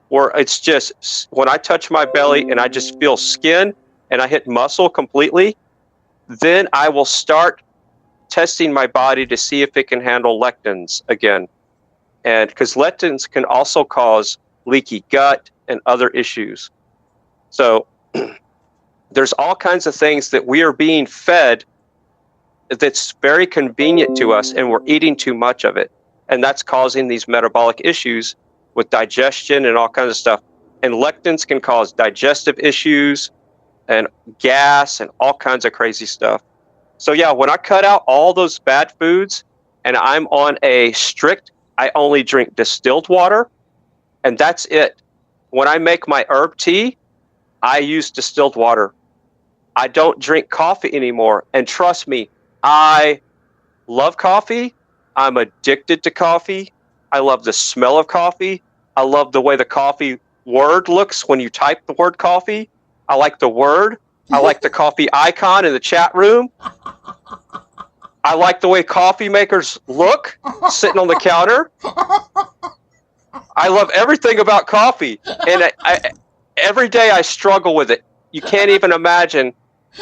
where it's just when I touch my belly and I just feel skin and I hit muscle completely, then I will start testing my body to see if it can handle lectins again. And because lectins can also cause leaky gut and other issues. So There's all kinds of things that we are being fed that's very convenient to us, and we're eating too much of it. And that's causing these metabolic issues with digestion and all kinds of stuff. And lectins can cause digestive issues and gas and all kinds of crazy stuff. So yeah, when I cut out all those bad foods and I'm on a strict, I only drink distilled water, and that's it. When I make my herb tea, I use distilled water. I don't drink coffee anymore. And trust me, I love coffee. I'm addicted to coffee. I love the smell of coffee. I love the way the coffee word looks when you type the word coffee. I like the word. I like the coffee icon in the chat room. I like the way coffee makers look sitting on the counter. I love everything about coffee. And every day I struggle with it. You can't even imagine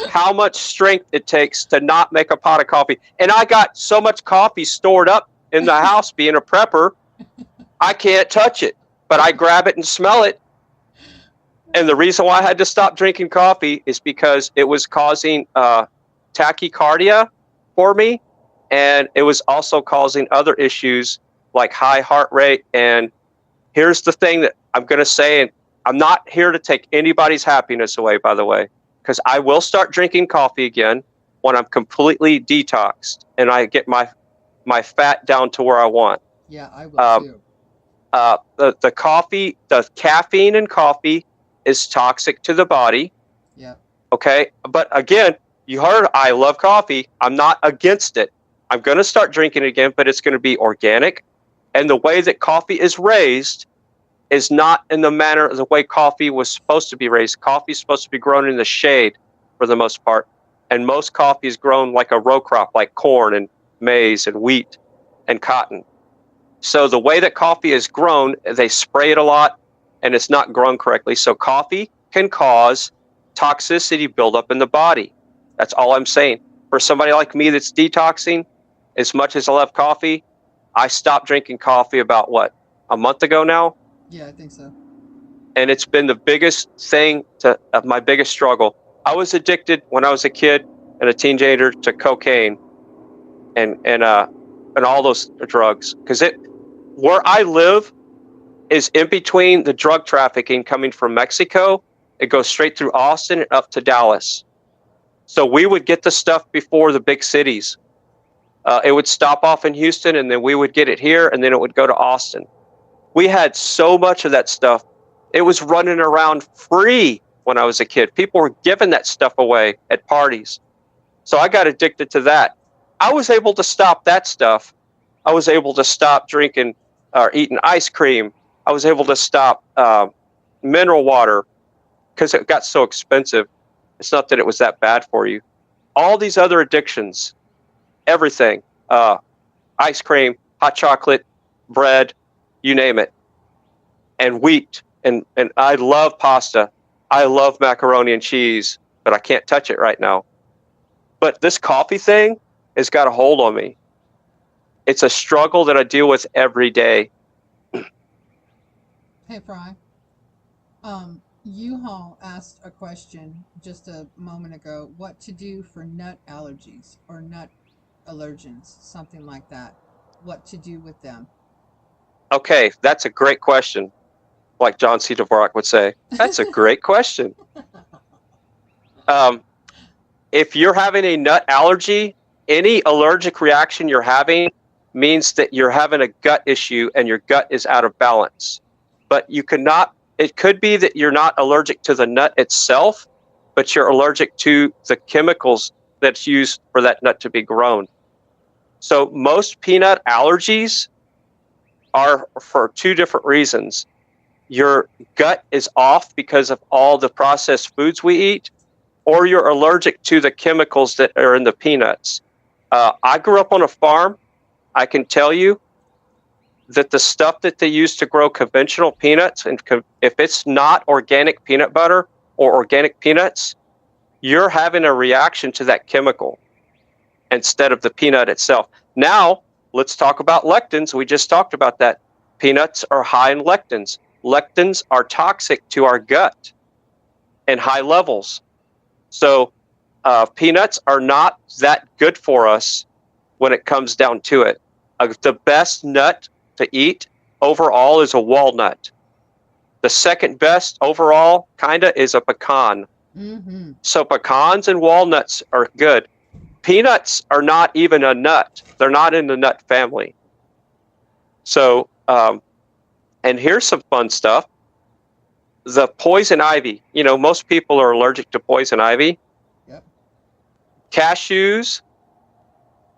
how much strength it takes to not make a pot of coffee. And I got so much coffee stored up in the house being a prepper, I can't touch it. But I grab it and smell it. And the reason why I had to stop drinking coffee is because it was causing tachycardia for me. And it was also causing other issues like high heart rate. And here's the thing that I'm going to say, and I'm not here to take anybody's happiness away, by the way, because I will start drinking coffee again when I'm completely detoxed and I get my fat down to where I want. Yeah, I will too. The coffee, the caffeine in coffee is toxic to the body. Yeah. Okay. But again, you heard I love coffee. I'm not against it. I'm going to start drinking it again, but it's going to be organic. And the way that coffee is raised is not in the manner of the way coffee was supposed to be raised. Coffee is supposed to be grown in the shade for the most part. And most coffee is grown like a row crop, like corn and maize and wheat and cotton. So the way that coffee is grown, they spray it a lot and it's not grown correctly. So coffee can cause toxicity buildup in the body. That's all I'm saying. For somebody like me that's detoxing, as much as I love coffee, I stopped drinking coffee about a month ago now? Yeah, I think so. And it's been the biggest thing of my biggest struggle. I was addicted when I was a kid and a teenager to cocaine and all those drugs, because where I live is in between the drug trafficking coming from Mexico. It goes straight through Austin and up to Dallas. So we would get the stuff before the big cities. It would stop off in Houston, and then we would get it here, and then it would go to Austin. We had so much of that stuff. It was running around free when I was a kid. People were giving that stuff away at parties. So I got addicted to that. I was able to stop that stuff. I was able to stop drinking or eating ice cream. I was able to stop mineral water because it got so expensive. It's not that it was that bad for you. All these other addictions, everything, ice cream, hot chocolate, bread, you name it, and wheat. And I love pasta. I love macaroni and cheese, but I can't touch it right now. But this coffee thing has got a hold on me. It's a struggle that I deal with every day. Hey, Fry. U-Haul asked a question just a moment ago. What to do for nut allergies or nut allergens, something like that. What to do with them? Okay, that's a great question. Like John C. Dvorak would say, that's a great question. If you're having a nut allergy, any allergic reaction you're having means that you're having a gut issue and your gut is out of balance. But it could be that you're not allergic to the nut itself, but you're allergic to the chemicals that's used for that nut to be grown. So most peanut allergies are for two different reasons. Your gut is off because of all the processed foods we eat, or you're allergic to the chemicals that are in the peanuts. I grew up on a farm. I can tell you that the stuff that they use to grow conventional peanuts, and if it's not organic peanut butter or organic peanuts, you're having a reaction to that chemical instead of the peanut itself. Now, let's talk about lectins. We just talked about that. Peanuts are high in lectins. Lectins are toxic to our gut in high levels. So peanuts are not that good for us when it comes down to it. The best nut to eat overall is a walnut. The second best overall, kinda, is a pecan. Mm-hmm. So pecans and walnuts are good. Peanuts are not even a nut. They're not in the nut family. So, and here's some fun stuff. The poison ivy. You know, most people are allergic to poison ivy. Yep. Cashews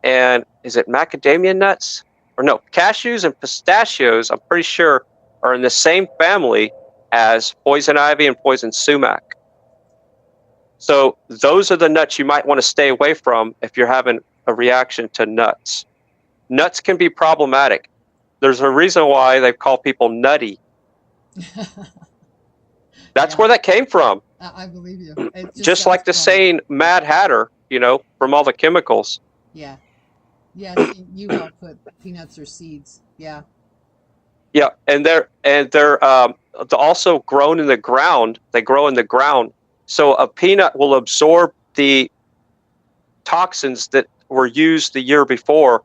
and is it macadamia nuts? Or no, cashews and pistachios, I'm pretty sure, are in the same family as poison ivy and poison sumac. So those are the nuts you might want to stay away from if you're having a reaction to nuts. Nuts can be problematic. There's a reason why they call people nutty. That's Yeah. where that came from. I believe you. It Just sounds like the fun. saying Mad Hatter, you know, from all the chemicals. Yeah. Yeah, you help put peanuts or seeds. Yeah. Yeah, and they're also grown in the ground. They grow in the ground, so a peanut will absorb the toxins that were used the year before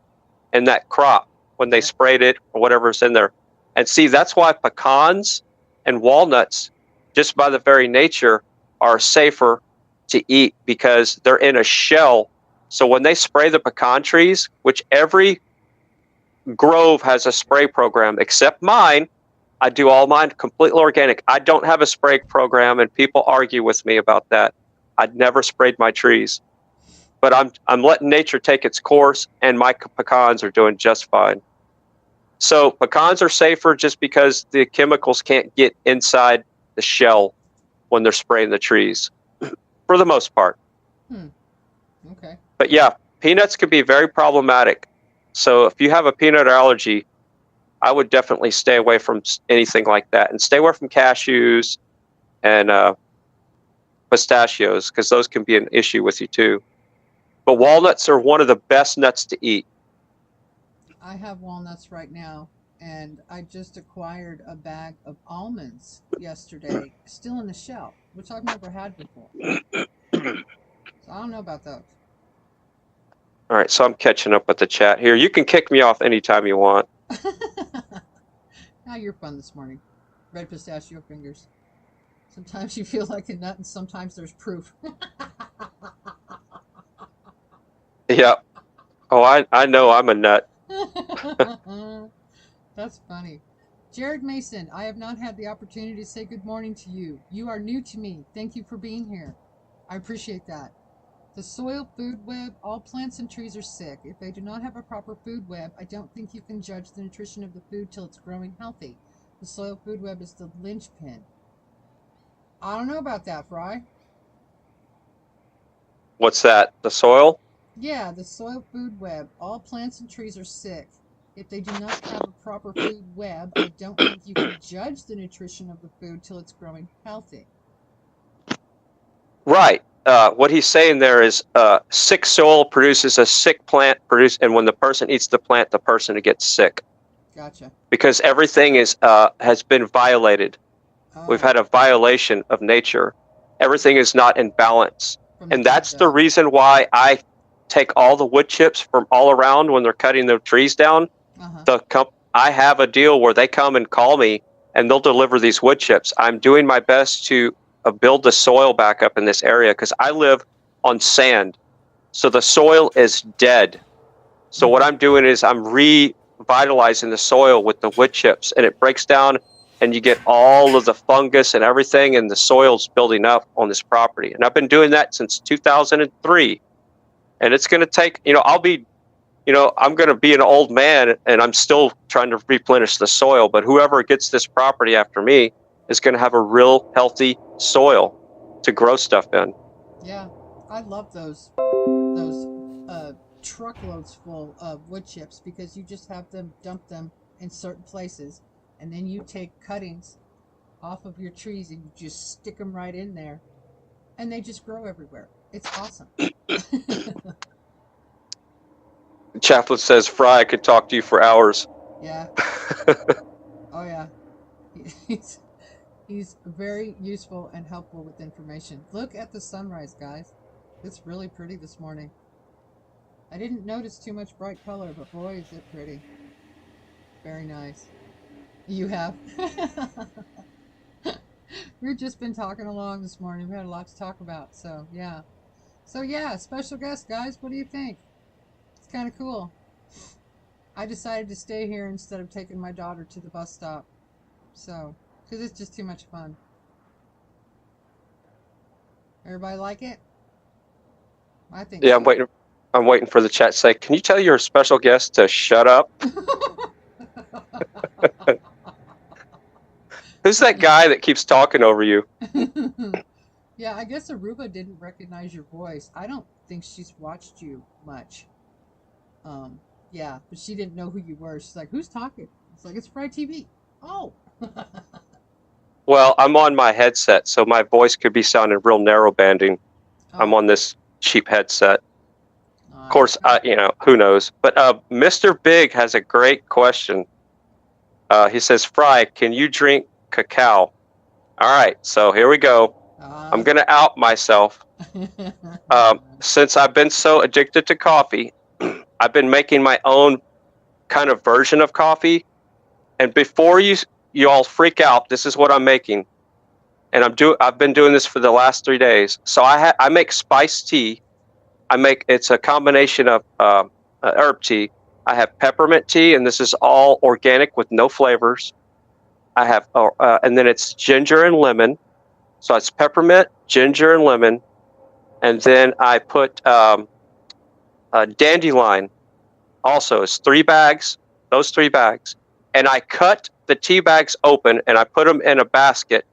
in that crop when they Yep. sprayed it or whatever's in there. And see, that's why pecans and walnuts, just by the very nature, are safer to eat because they're in a shell. So when they spray the pecan trees, which every grove has a spray program except mine, I do all mine completely organic. I don't have a spray program, and people argue with me about that. I'd never sprayed my trees, but I'm letting nature take its course, and my pecans are doing just fine. So pecans are safer just because the chemicals can't get inside the shell when they're spraying the trees, for the most part. Okay. But yeah, peanuts can be very problematic. So if you have a peanut allergy, I would definitely stay away from anything like that, and stay away from cashews and pistachios, because those can be an issue with you too. But walnuts are one of the best nuts to eat. I have walnuts right now, and I just acquired a bag of almonds yesterday, still in the shell, which I've never had before. So I don't know about those. All right, so I'm catching up with the chat here. You can kick me off anytime you want. Now you're fun this morning. Red pistachio fingers. Sometimes you feel like a nut, and sometimes there's proof. Yeah. Oh, I know I'm a nut. That's funny. Jared Mason, I have not had the opportunity to say good morning to you. You are new to me. Thank you for being here. I appreciate that. The soil food web, all plants and trees are sick. If they do not have a proper food web, I don't think you can judge the nutrition of the food till it's growing healthy. The soil food web is the linchpin. I don't know about that, Fry. What's that? The soil? Yeah, the soil food web, all plants and trees are sick. If they do not have a proper food web, I don't think you can judge the nutrition of the food till it's growing healthy. Right. What he's saying there is sick soil produces a sick plant, and when the person eats the plant, the person gets sick. Gotcha. Because everything has been violated. We've had a violation of nature. Everything is not in balance. And that's the reason why I take all the wood chips from all around when they're cutting the trees down. I have a deal where they come and call me, and they'll deliver these wood chips. I'm doing my best to build the soil back up in this area because I live on sand. So the soil is dead. So what I'm doing is I'm revitalizing the soil with the wood chips, and it breaks down, and you get all of the fungus and everything, and the soil's building up on this property. And I've been doing that since 2003. And it's going to take, I'm going to be an old man, and I'm still trying to replenish the soil. But whoever gets this property after me is going to have a real healthy soil to grow stuff in. Yeah, I love those truckloads full of wood chips because you just have them dump them in certain places, and then you take cuttings off of your trees and you just stick them right in there, and they just grow everywhere. It's awesome. Chaplain says, Fry, I could talk to you for hours. Yeah. Oh, yeah. He's very useful and helpful with information. Look at the sunrise, guys. It's really pretty this morning. I didn't notice too much bright color, but boy, is it pretty. Very nice. You have? We've just been talking along this morning. We had a lot to talk about. So, yeah. So, yeah, special guest, guys. What do you think? It's kind of cool. I decided to stay here instead of taking my daughter to the bus stop. So, because it's just too much fun. Everybody like it? I think Yeah, so. I'm waiting. I'm waiting for the chat to say, "Can you tell your special guest to shut up?" Who's that guy that keeps talking over you? Yeah, I guess Aruba didn't recognize your voice. I don't think she's watched you much. Yeah, but she didn't know who you were. She's like, "Who's talking?" It's like, "It's Fry TV." Oh. Well, I'm on my headset, so my voice could be sounding real narrow banding. I'm on this cheap headset. Of course, who knows? But Mr. Big has a great question. He says, "Fry, can you drink cacao?" All right, so here we go. I'm going to out myself. Since I've been so addicted to coffee, I've been making my own kind of version of coffee. And before you all freak out, this is what I'm making. And I've been doing this for the last 3 days. So I make spiced tea. It's a combination of herb tea. I have peppermint tea, and this is all organic with no flavors. I have, and then it's ginger and lemon. So it's peppermint, ginger, and lemon. And then I put dandelion. Also, it's 3 bags. Those 3 bags, and I cut the tea bags open and I put them in a basket,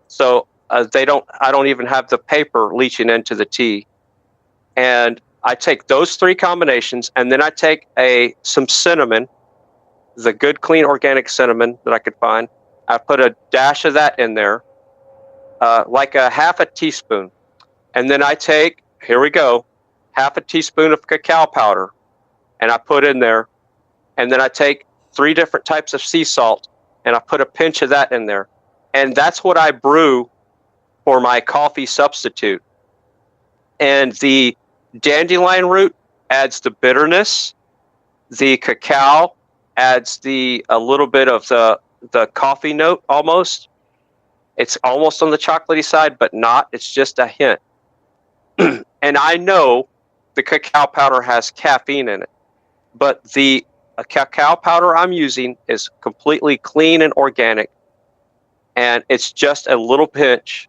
so I don't even have the paper leaching into the tea. And I take those 3 combinations, and then I take some cinnamon, the good, clean, organic cinnamon that I could find. I put a dash of that in there, like a half a teaspoon. And then I take, here we go, half a teaspoon of cacao powder, and I put in there. And then I take 3 different types of sea salt, and I put a pinch of that in there. And that's what I brew for my coffee substitute. And the dandelion root adds the bitterness. The cacao adds a little bit of the coffee note almost. It's almost on the chocolatey side, but not. It's just a hint. And I know the cacao powder has caffeine in it, but the cacao powder I'm using is completely clean and organic, and it's just a little pinch,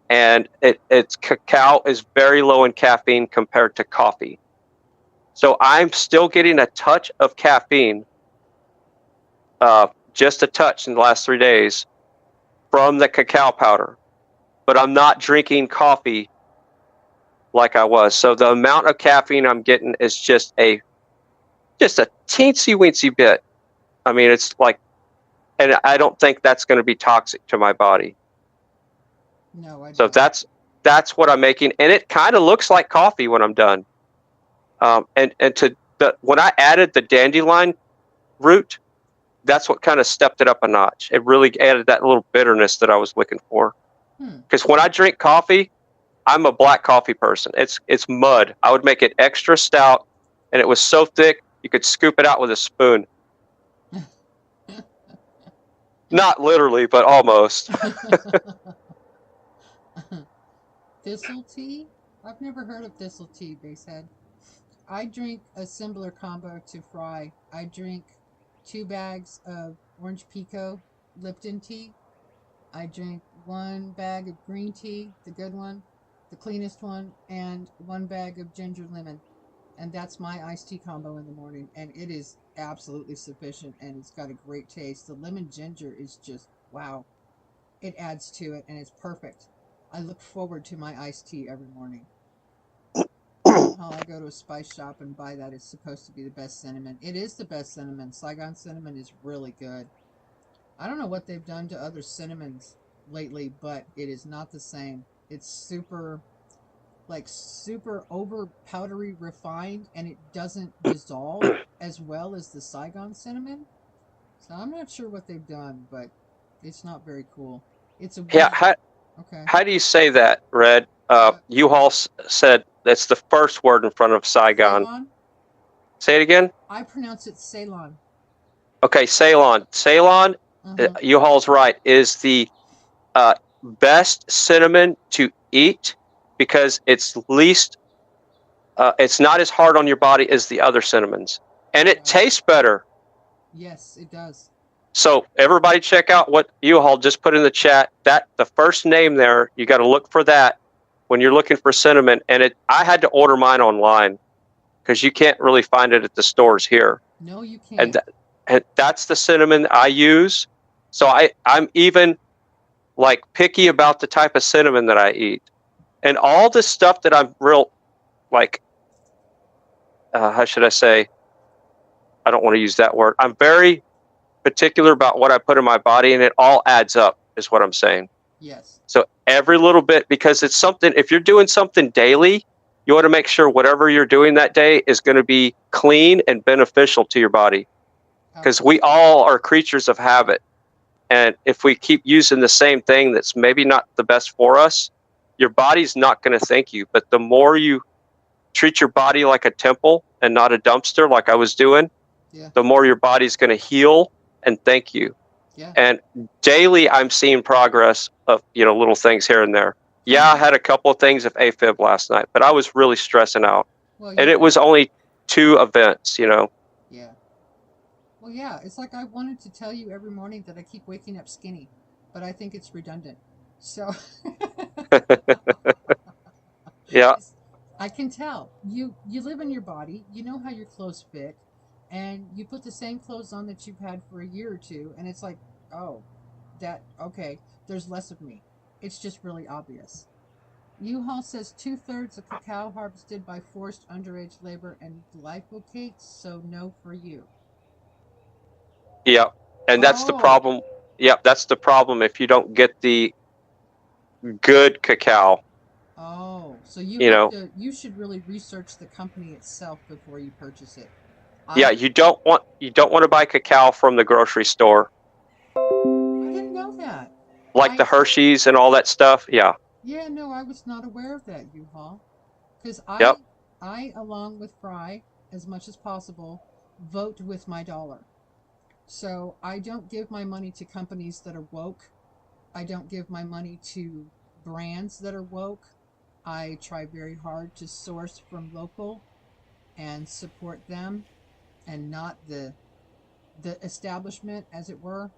and it's cacao is very low in caffeine compared to coffee. So I'm still getting a touch of caffeine, just a touch in the last 3 days from the cacao powder, but I'm not drinking coffee like I was. So the amount of caffeine I'm getting is just a teensy weensy bit. I mean, it's like, and I don't think that's going to be toxic to my body. No, I don't. So that's what I'm making, and it kind of looks like coffee when I'm done. When I added the dandelion root, that's what kind of stepped it up a notch. It really added that little bitterness that I was looking for. Because when I drink coffee, I'm a black coffee person. It's mud. I would make it extra stout, and it was so thick you could scoop it out with a spoon. Not literally, but almost. Thistle tea? I've never heard of thistle tea, Basehead. I drink a similar combo to Fry. I drink 2 bags of orange pekoe Lipton tea. I drink 1 bag of green tea, the good one, the cleanest one, and 1 bag of ginger lemon. And that's my iced tea combo in the morning. And it is absolutely sufficient, and it's got a great taste. The lemon ginger is just, wow. It adds to it, and it's perfect. I look forward to my iced tea every morning. I go to a spice shop and buy that. It's supposed to be the best cinnamon. It is the best cinnamon. Saigon cinnamon is really good. I don't know what they've done to other cinnamons lately, but it is not the same. It's super over powdery refined, and it doesn't dissolve as well as the Saigon cinnamon. So I'm not sure what they've done, but It's not very cool. It's a Yeah, weed. Okay. how do you say that, Red? Uh, U-Haul said that's the first word in front of Saigon. Ceylon. Say it again. I pronounce it Ceylon. Okay, Ceylon. Ceylon, Uh-huh. U-Haul's right, is the best cinnamon to eat because it's not as hard on your body as the other cinnamons, and it tastes better. Yes, it does. So everybody check out what U-Haul just put in the chat. That the first name there, you got to look for that when you're looking for cinnamon. And I had to order mine online because you can't really find it at the stores here. No, you can't. And that's the cinnamon I use. So I'm even like picky about the type of cinnamon that I eat, and all the stuff that I'm real like. How should I say? I don't want to use that word. I'm very particular about what I put in my body, and it all adds up, is what I'm saying. Yes. So every little bit, because it's something, if you're doing something daily, you want to make sure whatever you're doing that day is going to be clean and beneficial to your body. Because we all are creatures of habit. And if we keep using the same thing that's maybe not the best for us, your body's not going to thank you. But the more you treat your body like a temple and not a dumpster like I was doing, the more your body's going to heal and thank you. Yeah. And daily I'm seeing progress of, little things here and there. Yeah, I had a couple of things of AFib last night, but I was really stressing out. Well, and it was only 2 events, Yeah. Well, yeah, it's like I wanted to tell you every morning that I keep waking up skinny, but I think it's redundant. So Yeah. I can tell. You live in your body, you know how your clothes fit, and you put the same clothes on that you've had for a year or two, and it's like, oh, okay, there's less of me. It's just really obvious. U-Haul says 2/3 of cacao harvested by forced underage labor and glyphosates, so no for you. Yeah. And that's the problem. Yep, that's the problem if you don't get the good cacao. Oh, so you should really research the company itself before you purchase it. Yeah, you don't want to buy cacao from the grocery store. I didn't know that. Like the Hershey's and all that stuff. Yeah. Yeah, no, I was not aware of that, U-Haul. Because I, along with Fry, as much as possible, vote with my dollar. So I don't give my money to companies that are woke. I don't give my money to brands that are woke. I try very hard to source from local and support them and not the establishment, as it were.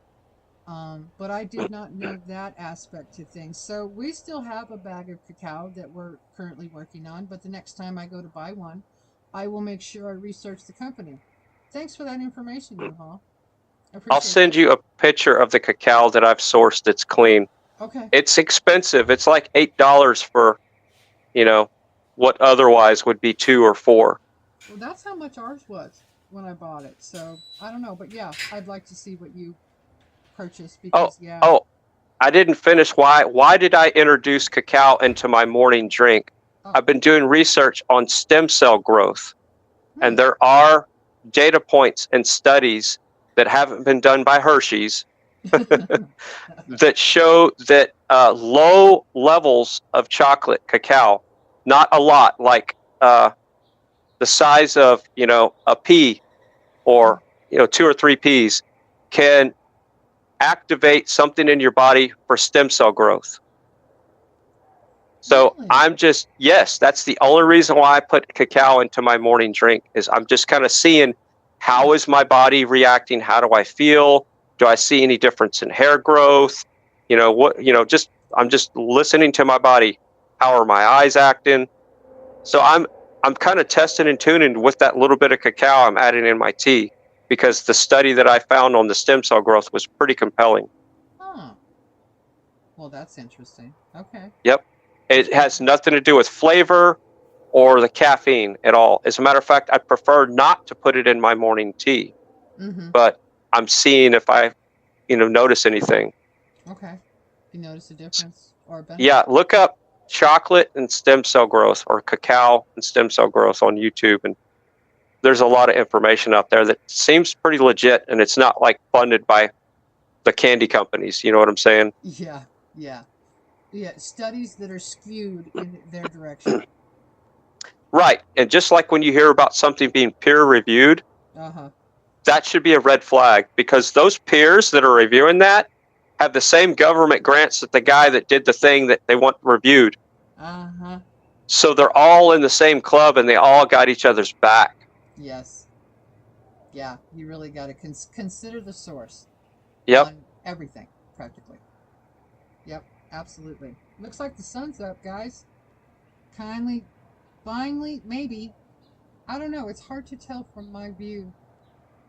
But I did not know that aspect to things. So we still have a bag of cacao that we're currently working on, but the next time I go to buy one, I will make sure I research the company. Thanks for that information, U-Haul. I'll send you a picture of the cacao that I've sourced that's clean. Okay. It's expensive. It's like $8 for, what otherwise would be 2 or 4. Well, that's how much ours was when I bought it. So I don't know, but yeah, I'd like to see what you purchased because I didn't finish. Why did I introduce cacao into my morning drink? I've been doing research on stem cell growth, and there are data points and studies that haven't been done by Hershey's that show that low levels of chocolate cacao, not a lot, like the size of a pea or 2 or 3 peas, can activate something in your body for stem cell growth. So really? Yes, that's the only reason why I put cacao into my morning drink, is I'm just kind of seeing how is my body reacting? How do I feel? Do I see any difference in hair growth? I'm just listening to my body. How are my eyes acting? So I'm kind of testing and tuning with that little bit of cacao I'm adding in my tea, because the study that I found on the stem cell growth was pretty compelling. Well, that's interesting. Okay. Yep. It has nothing to do with flavor or the caffeine at all. As a matter of fact, I prefer not to put it in my morning tea. Mm-hmm. But I'm seeing if I, notice anything. Okay. You notice a difference or a benefit? Yeah, look up chocolate and stem cell growth, or cacao and stem cell growth on YouTube, and there's a lot of information out there that seems pretty legit, and it's not like funded by the candy companies. You know what I'm saying? Yeah, yeah, yeah. Studies that are skewed in their direction. Right. And just like when you hear about something being peer reviewed, Uh-huh. that should be a red flag, because those peers that are reviewing that have the same government grants that the guy that did the thing that they want reviewed. Uh-huh. So they're all in the same club and they all got each other's back. Yes. Yeah, you really got to consider the source Yep. on everything, practically. Yep, absolutely. Looks like the sun's up, guys. Kindly, finally, maybe. I don't know. It's hard to tell from my view.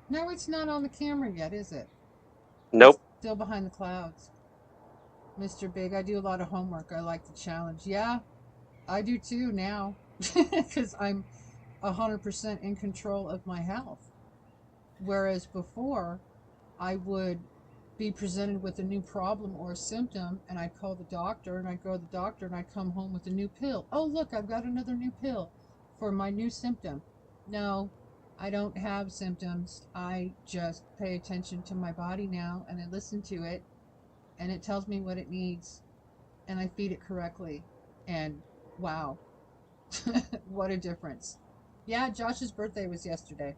No, it's not on the camera yet, is it? It's Nope. still behind the clouds. Mr. Big, I do a lot of homework. I like the challenge. Yeah, I do too now. Because I'm 100% in control of my health. Whereas before, I would be presented with a new problem or a symptom, and I'd call the doctor, and I'd go to the doctor, and I'd come home with a new pill. Oh, look, I've got another new pill for my new symptom. No, I don't have symptoms. I just pay attention to my body now, and I listen to it, and it tells me what it needs, and I feed it correctly. And wow, what a difference. Yeah, Josh's birthday was yesterday.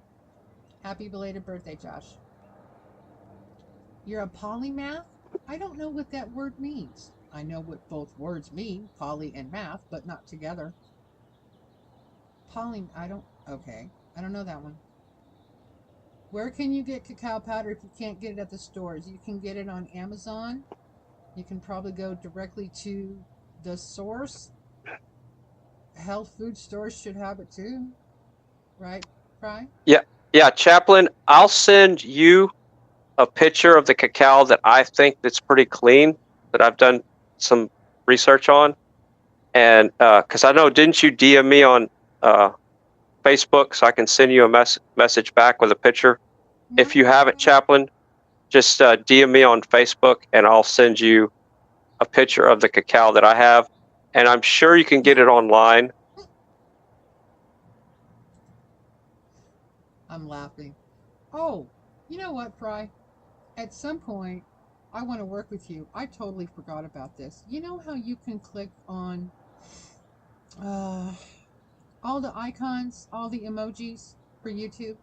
Happy belated birthday, Josh. You're a polymath? I don't know what that word means. I know what both words mean, poly and math, but not together. Okay. I don't know that one. Where can you get cacao powder if you can't get it at the stores? You can get it on Amazon. You can probably go directly to the source. Health food stores should have it too. Right, Fry? Yeah. Yeah, Chaplain, I'll send you a picture of the cacao that I think that's pretty clean, that I've done some research on. And because I know, didn't you DM me on Facebook, so I can send you a message back with a picture? No, If you haven't, Chaplain, just DM me on Facebook, and I'll send you a picture of the cacao that I have. And I'm sure you can get it online. I'm laughing. Oh, you know what, Fry? At some point, I want to work with you. I totally forgot about this. You know how you can click on uh, all the icons, all the emojis for YouTube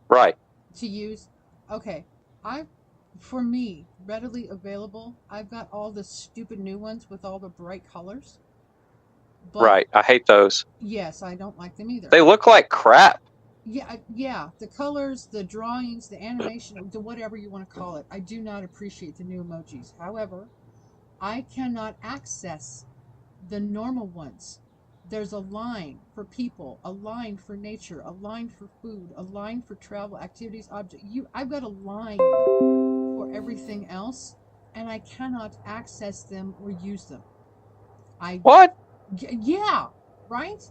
Right. to use? Okay, I, for me, readily available. I've got all the stupid new ones with all the bright colors. But Right. I hate those. yes, I don't like them either. They look like crap. Yeah, the colors, the drawings, the animation, the whatever you want to call it. I do not appreciate the new emojis. However, I cannot access the normal ones. There's a line for people, a line for nature, a line for food, a line for travel, activities, object. I've got a line for everything else, and I cannot access them or use them. What? Yeah, right?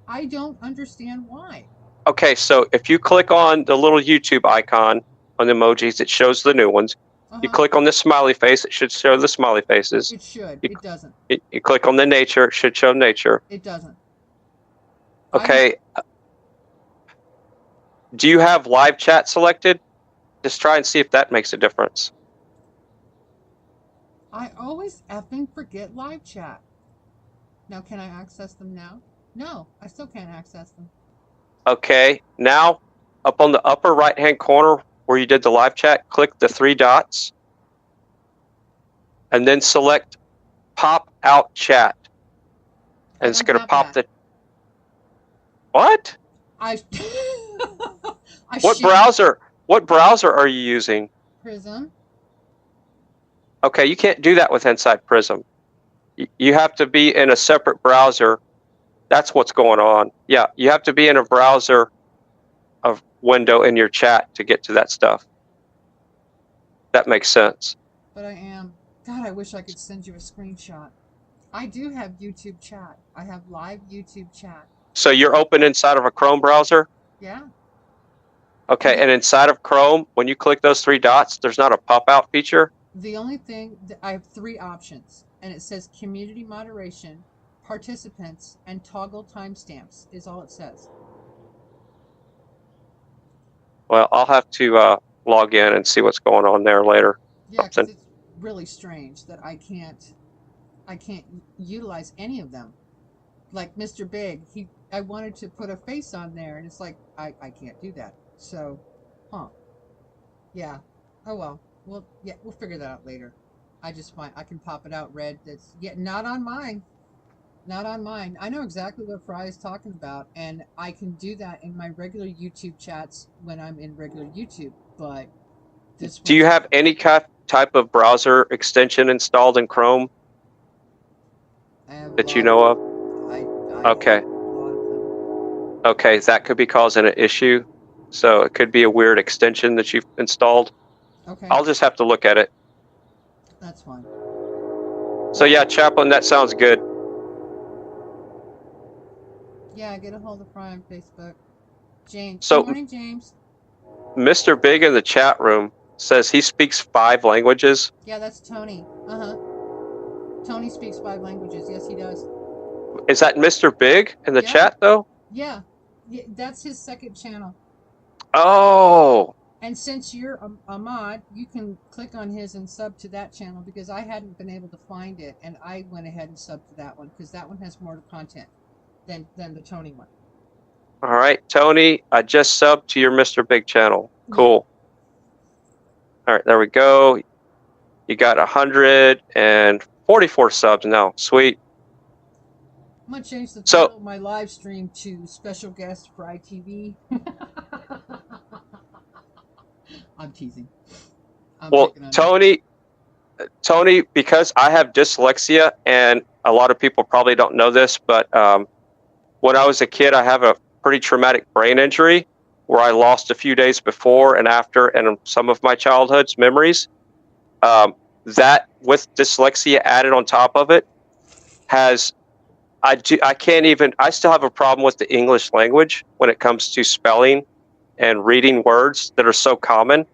I don't understand why. Okay, so if you click on the little YouTube icon on the emojis, it shows the new ones. You click on the smiley face, it should show the smiley faces. It should. You, It doesn't. you click on the nature, it should show nature. It doesn't. Okay. Do you have live chat selected? Just try and see if that makes a difference. I always effing forget live chat. Now, can I access them now? No, I still can't access them. Okay, now up on the upper right-hand corner where you did the live chat, click the 3 dots and then select pop out chat. And it's going to pop the... What? What browser are you using? Prism. Okay, you can't do that with inside Prism. You have to be in a separate browser. That's what's going on. Yeah, you have to be in a browser of window in your chat to get to that stuff. That makes sense. But I am. God, I wish I could send you a screenshot. I do have YouTube chat. I have live YouTube chat. So you're open inside of a Chrome browser? Yeah. Okay, and inside of Chrome, when you click those 3 dots, there's not a pop-out feature? The only thing, I have 3 options, and it says community moderation, participants, and toggle timestamps is all it says. Well, I'll have to log in and see what's going on there later. Yeah, because Something. it's really strange that I can't utilize any of them. Like Mr. Big, I wanted to put a face on there, and it's like I can't do that. So, huh? Yeah. Oh well. Well, yeah, we'll figure that out later. I can pop it out red. That's not on mine. Not on mine. I know exactly what Fry is talking about, and I can do that in my regular YouTube chats when I'm in regular YouTube. But this Do you one's have any type of browser extension installed in Chrome I have a that you lot of know of? I Okay. have a lot of them. Okay, that could be causing an issue. So it could be a weird extension that you've installed. Okay, I'll just have to look at it. that's fine. So yeah, Chaplain, that sounds good. Yeah, get a hold of Fry on Facebook. James. So Good morning, James. Mr. Big in the chat room says he speaks 5 languages. Yeah, that's Tony. Tony speaks 5 languages. Yes, he does. Is that Mr. Big in the Yeah. chat though? Yeah, that's his second channel. Oh, And since you're a mod, you can click on his and sub to that channel because I hadn't been able to find it, and I went ahead and subbed to that one because that one has more content than the Tony one. all right, Tony, I just subbed to your Mr. Big channel. Cool. All right, there we go. You got 144 subs now. Sweet. I'm gonna change the So- title of my live stream to Special Guest Fry TV. I'm teasing. Well, picking on you. Tony, because I have dyslexia, and a lot of people probably don't know this, but when I was a kid, I have a pretty traumatic brain injury where I lost a few days before and after, and some of my childhood's memories. That with dyslexia added on top of it I still have a problem with the English language when it comes to spelling and reading words that are so common.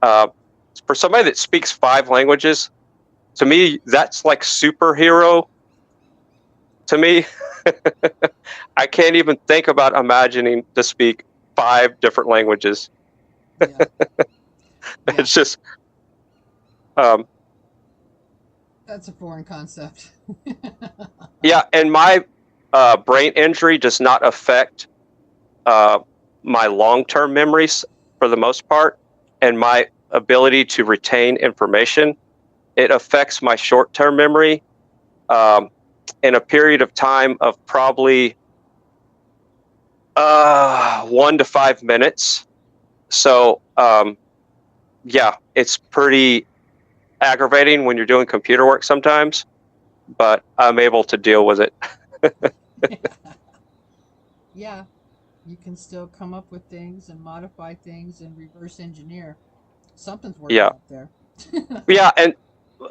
For somebody that speaks 5 languages, to me, that's like superhero. To me, I can't even think about imagining to speak 5 different languages. Yeah. It's just, That's a foreign concept. yeah, and my brain injury does not affect my long-term memories for the most part, and my ability to retain information. It affects my short-term memory in a period of time of probably 1 to 5 minutes. So, yeah, it's pretty aggravating when you're doing computer work sometimes, but I'm able to deal with it. Yeah, you can still come up with things and modify things and reverse engineer. Something's working Yeah. up there. Yeah,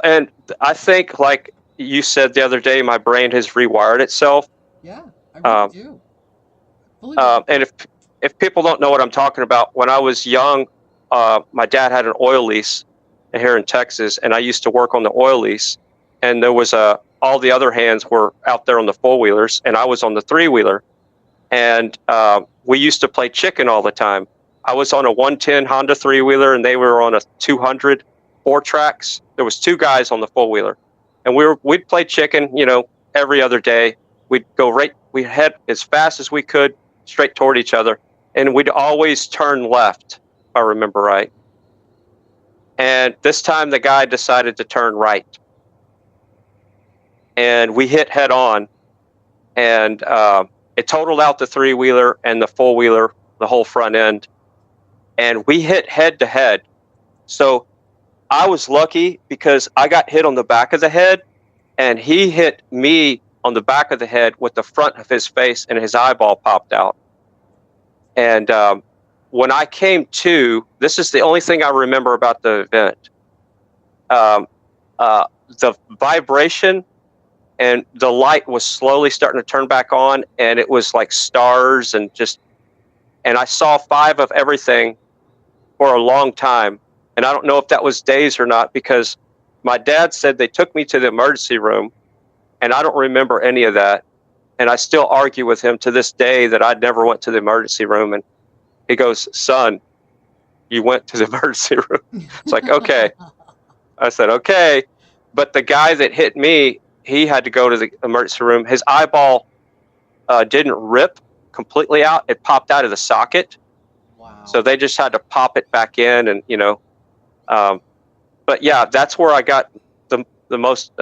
and I think, like you said the other day, my brain has rewired itself. Yeah, I really do. Fully And if people don't know what I'm talking about, when I was young, my dad had an oil lease here in Texas, and I used to work on the oil lease. And there was all the other hands were out there on the 4-wheelers, and I was on the 3-wheeler. And we used to play chicken all the time. I was on a 110 Honda 3-wheeler, and they were on a 200 4-tracks. There was 2 guys on the 4-wheeler, and we'd play chicken, every other day. We'd head as fast as we could straight toward each other, and we'd always turn left, if I remember right. And this time the guy decided to turn right, and we hit head on, and it totaled out the 3-wheeler and the 4-wheeler, the whole front end, and we hit head to head. So I was lucky because I got hit on the back of the head, and he hit me on the back of the head with the front of his face, and his eyeball popped out. And when I came to, this is the only thing I remember about the event. The vibration and the light was slowly starting to turn back on, and it was like stars and I saw 5 of everything for a long time. And I don't know if that was days or not, because my dad said they took me to the emergency room, and I don't remember any of that. And I still argue with him to this day that I never went to the emergency room. And he goes, "Son, you went to the emergency room. It's like, okay. I said, okay. But the guy that hit me, he had to go to the emergency room. His eyeball didn't rip completely out. It popped out of the socket. Wow. So they just had to pop it back in and, but yeah, that's where I got the most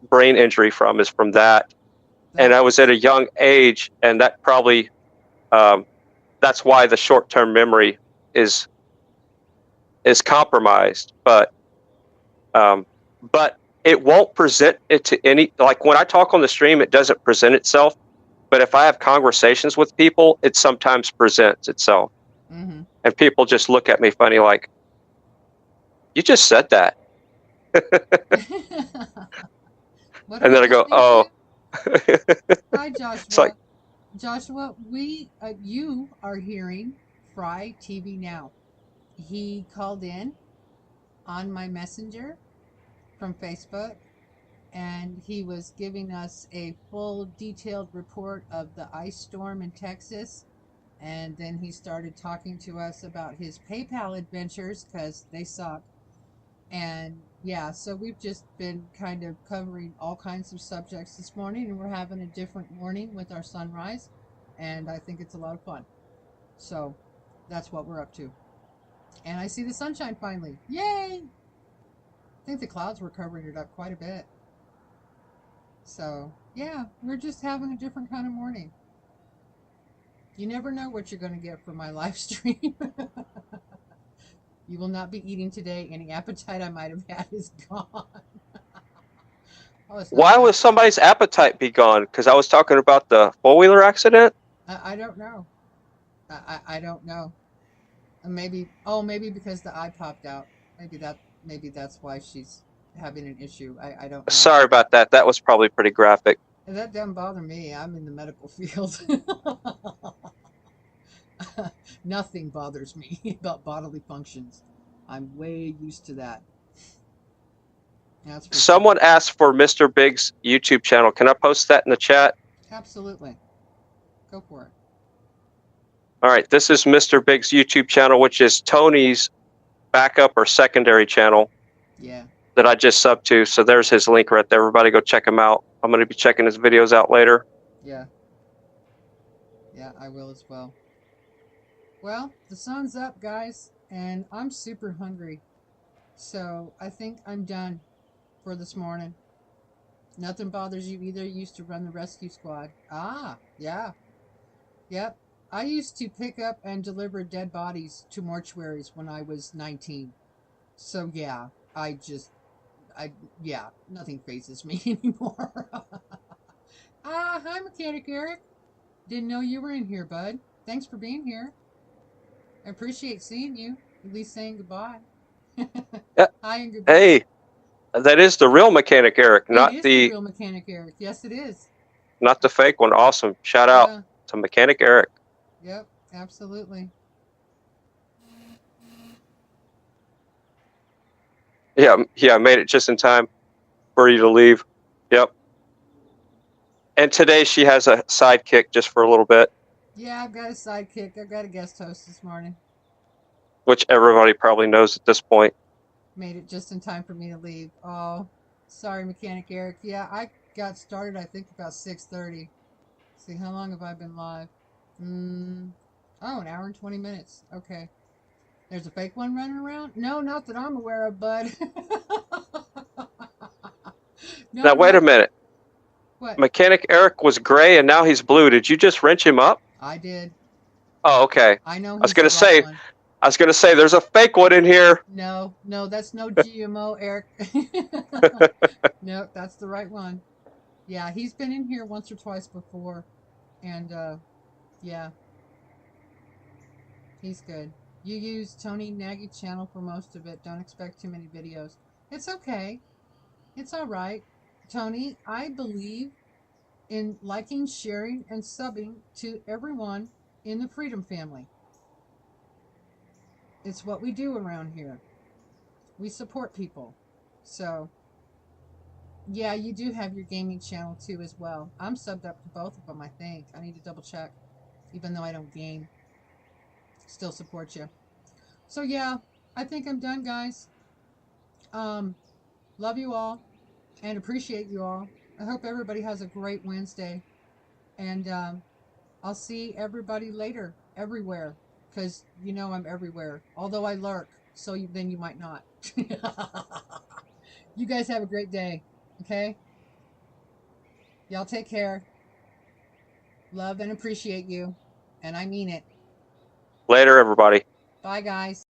brain injury from, is from that. And I was at a young age, and that probably, that's why the short-term memory is compromised. But it won't present it to any, like when I talk on the stream, it doesn't present itself. But if I have conversations with people, it sometimes presents itself. Mm-hmm. And people just look at me funny, like, you just said that. And then I go, oh. Hi, Joshua. It's like, Joshua, you are hearing Fry TV now. He called in on my messenger from Facebook, and he was giving us a full detailed report of the ice storm in Texas. And then he started talking to us about his PayPal adventures, because they suck. And yeah, so we've just been kind of covering all kinds of subjects this morning, and we're having a different morning with our sunrise, and I think it's a lot of fun. So that's what we're up to. And I see the sunshine finally. Yay! I think the clouds were covering it up quite a bit. So yeah, we're just having a different kind of morning. You never know what you're going to get from my live stream. You will not be eating today. Any appetite I might have had is gone. Why would somebody's appetite be gone? Because I was talking about the four-wheeler accident? I don't know. I don't know. Maybe because the eye popped out. Maybe that's why she's having an issue. I don't know. Sorry about that. That was probably pretty graphic. That doesn't bother me. I'm in the medical field. Nothing bothers me about bodily functions. I'm way used to that. Someone asked for Mr. Big's YouTube channel. Can I post that in the chat? Absolutely. Go for it. All right. This is Mr. Big's YouTube channel, which is Tony's backup or secondary channel. Yeah. That I just subbed to. So there's his link right there. Everybody go check him out. I'm going to be checking his videos out later. Yeah. Yeah, I will as well. Well, the sun's up, guys, and I'm super hungry. So I think I'm done for this morning. Nothing bothers you either. You used to run the rescue squad. Ah, yeah. Yep. I used to pick up and deliver dead bodies to mortuaries when I was 19. So yeah, nothing phases me anymore. Hi, Mechanic Eric. Didn't know you were in here, bud. Thanks for being here. I appreciate seeing you. At least saying goodbye. Hi and goodbye. Hey, that is the real Mechanic Eric, not the real Mechanic Eric. Yes, it is. Not the fake one. Awesome. Shout out to Mechanic Eric. Yep, absolutely. Yeah, I made it just in time for you to leave. Yep. And today she has a sidekick just for a little bit. Yeah, I've got a sidekick. I've got a guest host this morning. Which everybody probably knows at this point. Made it just in time for me to leave. Oh, sorry, Mechanic Eric. Yeah, I got started, I think, about 6:30. See, how long have I been live? Oh, an hour and 20 minutes. Okay. There's a fake one running around? No, not that I'm aware of, bud. Now, wait a minute. What? Mechanic Eric was gray and now he's blue. Did you just wrench him up? I did. Oh, okay. I know. I was going to say, there's a fake one in here. No, that's no GMO, Eric. No, that's the right one. Yeah, he's been in here once or twice before. And, yeah. He's good. You use Tony Nagy channel for most of it. Don't expect too many videos. It's okay. It's all right. Tony, I believe in liking, sharing, and subbing to everyone in the Freedom family. It's what we do around here. We support people. So, yeah, you do have your gaming channel too as well. I'm subbed up to both of them, I think. I need to double check. Even though I don't game. Still support you. So yeah, I think I'm done, guys. Love you all and appreciate you all. I hope everybody has a great Wednesday. And I'll see everybody later, everywhere, because you know I'm everywhere. Although I lurk, so then you might not. You guys have a great day. Okay? Y'all take care. Love and appreciate you. And I mean it. Later, everybody. Bye, guys.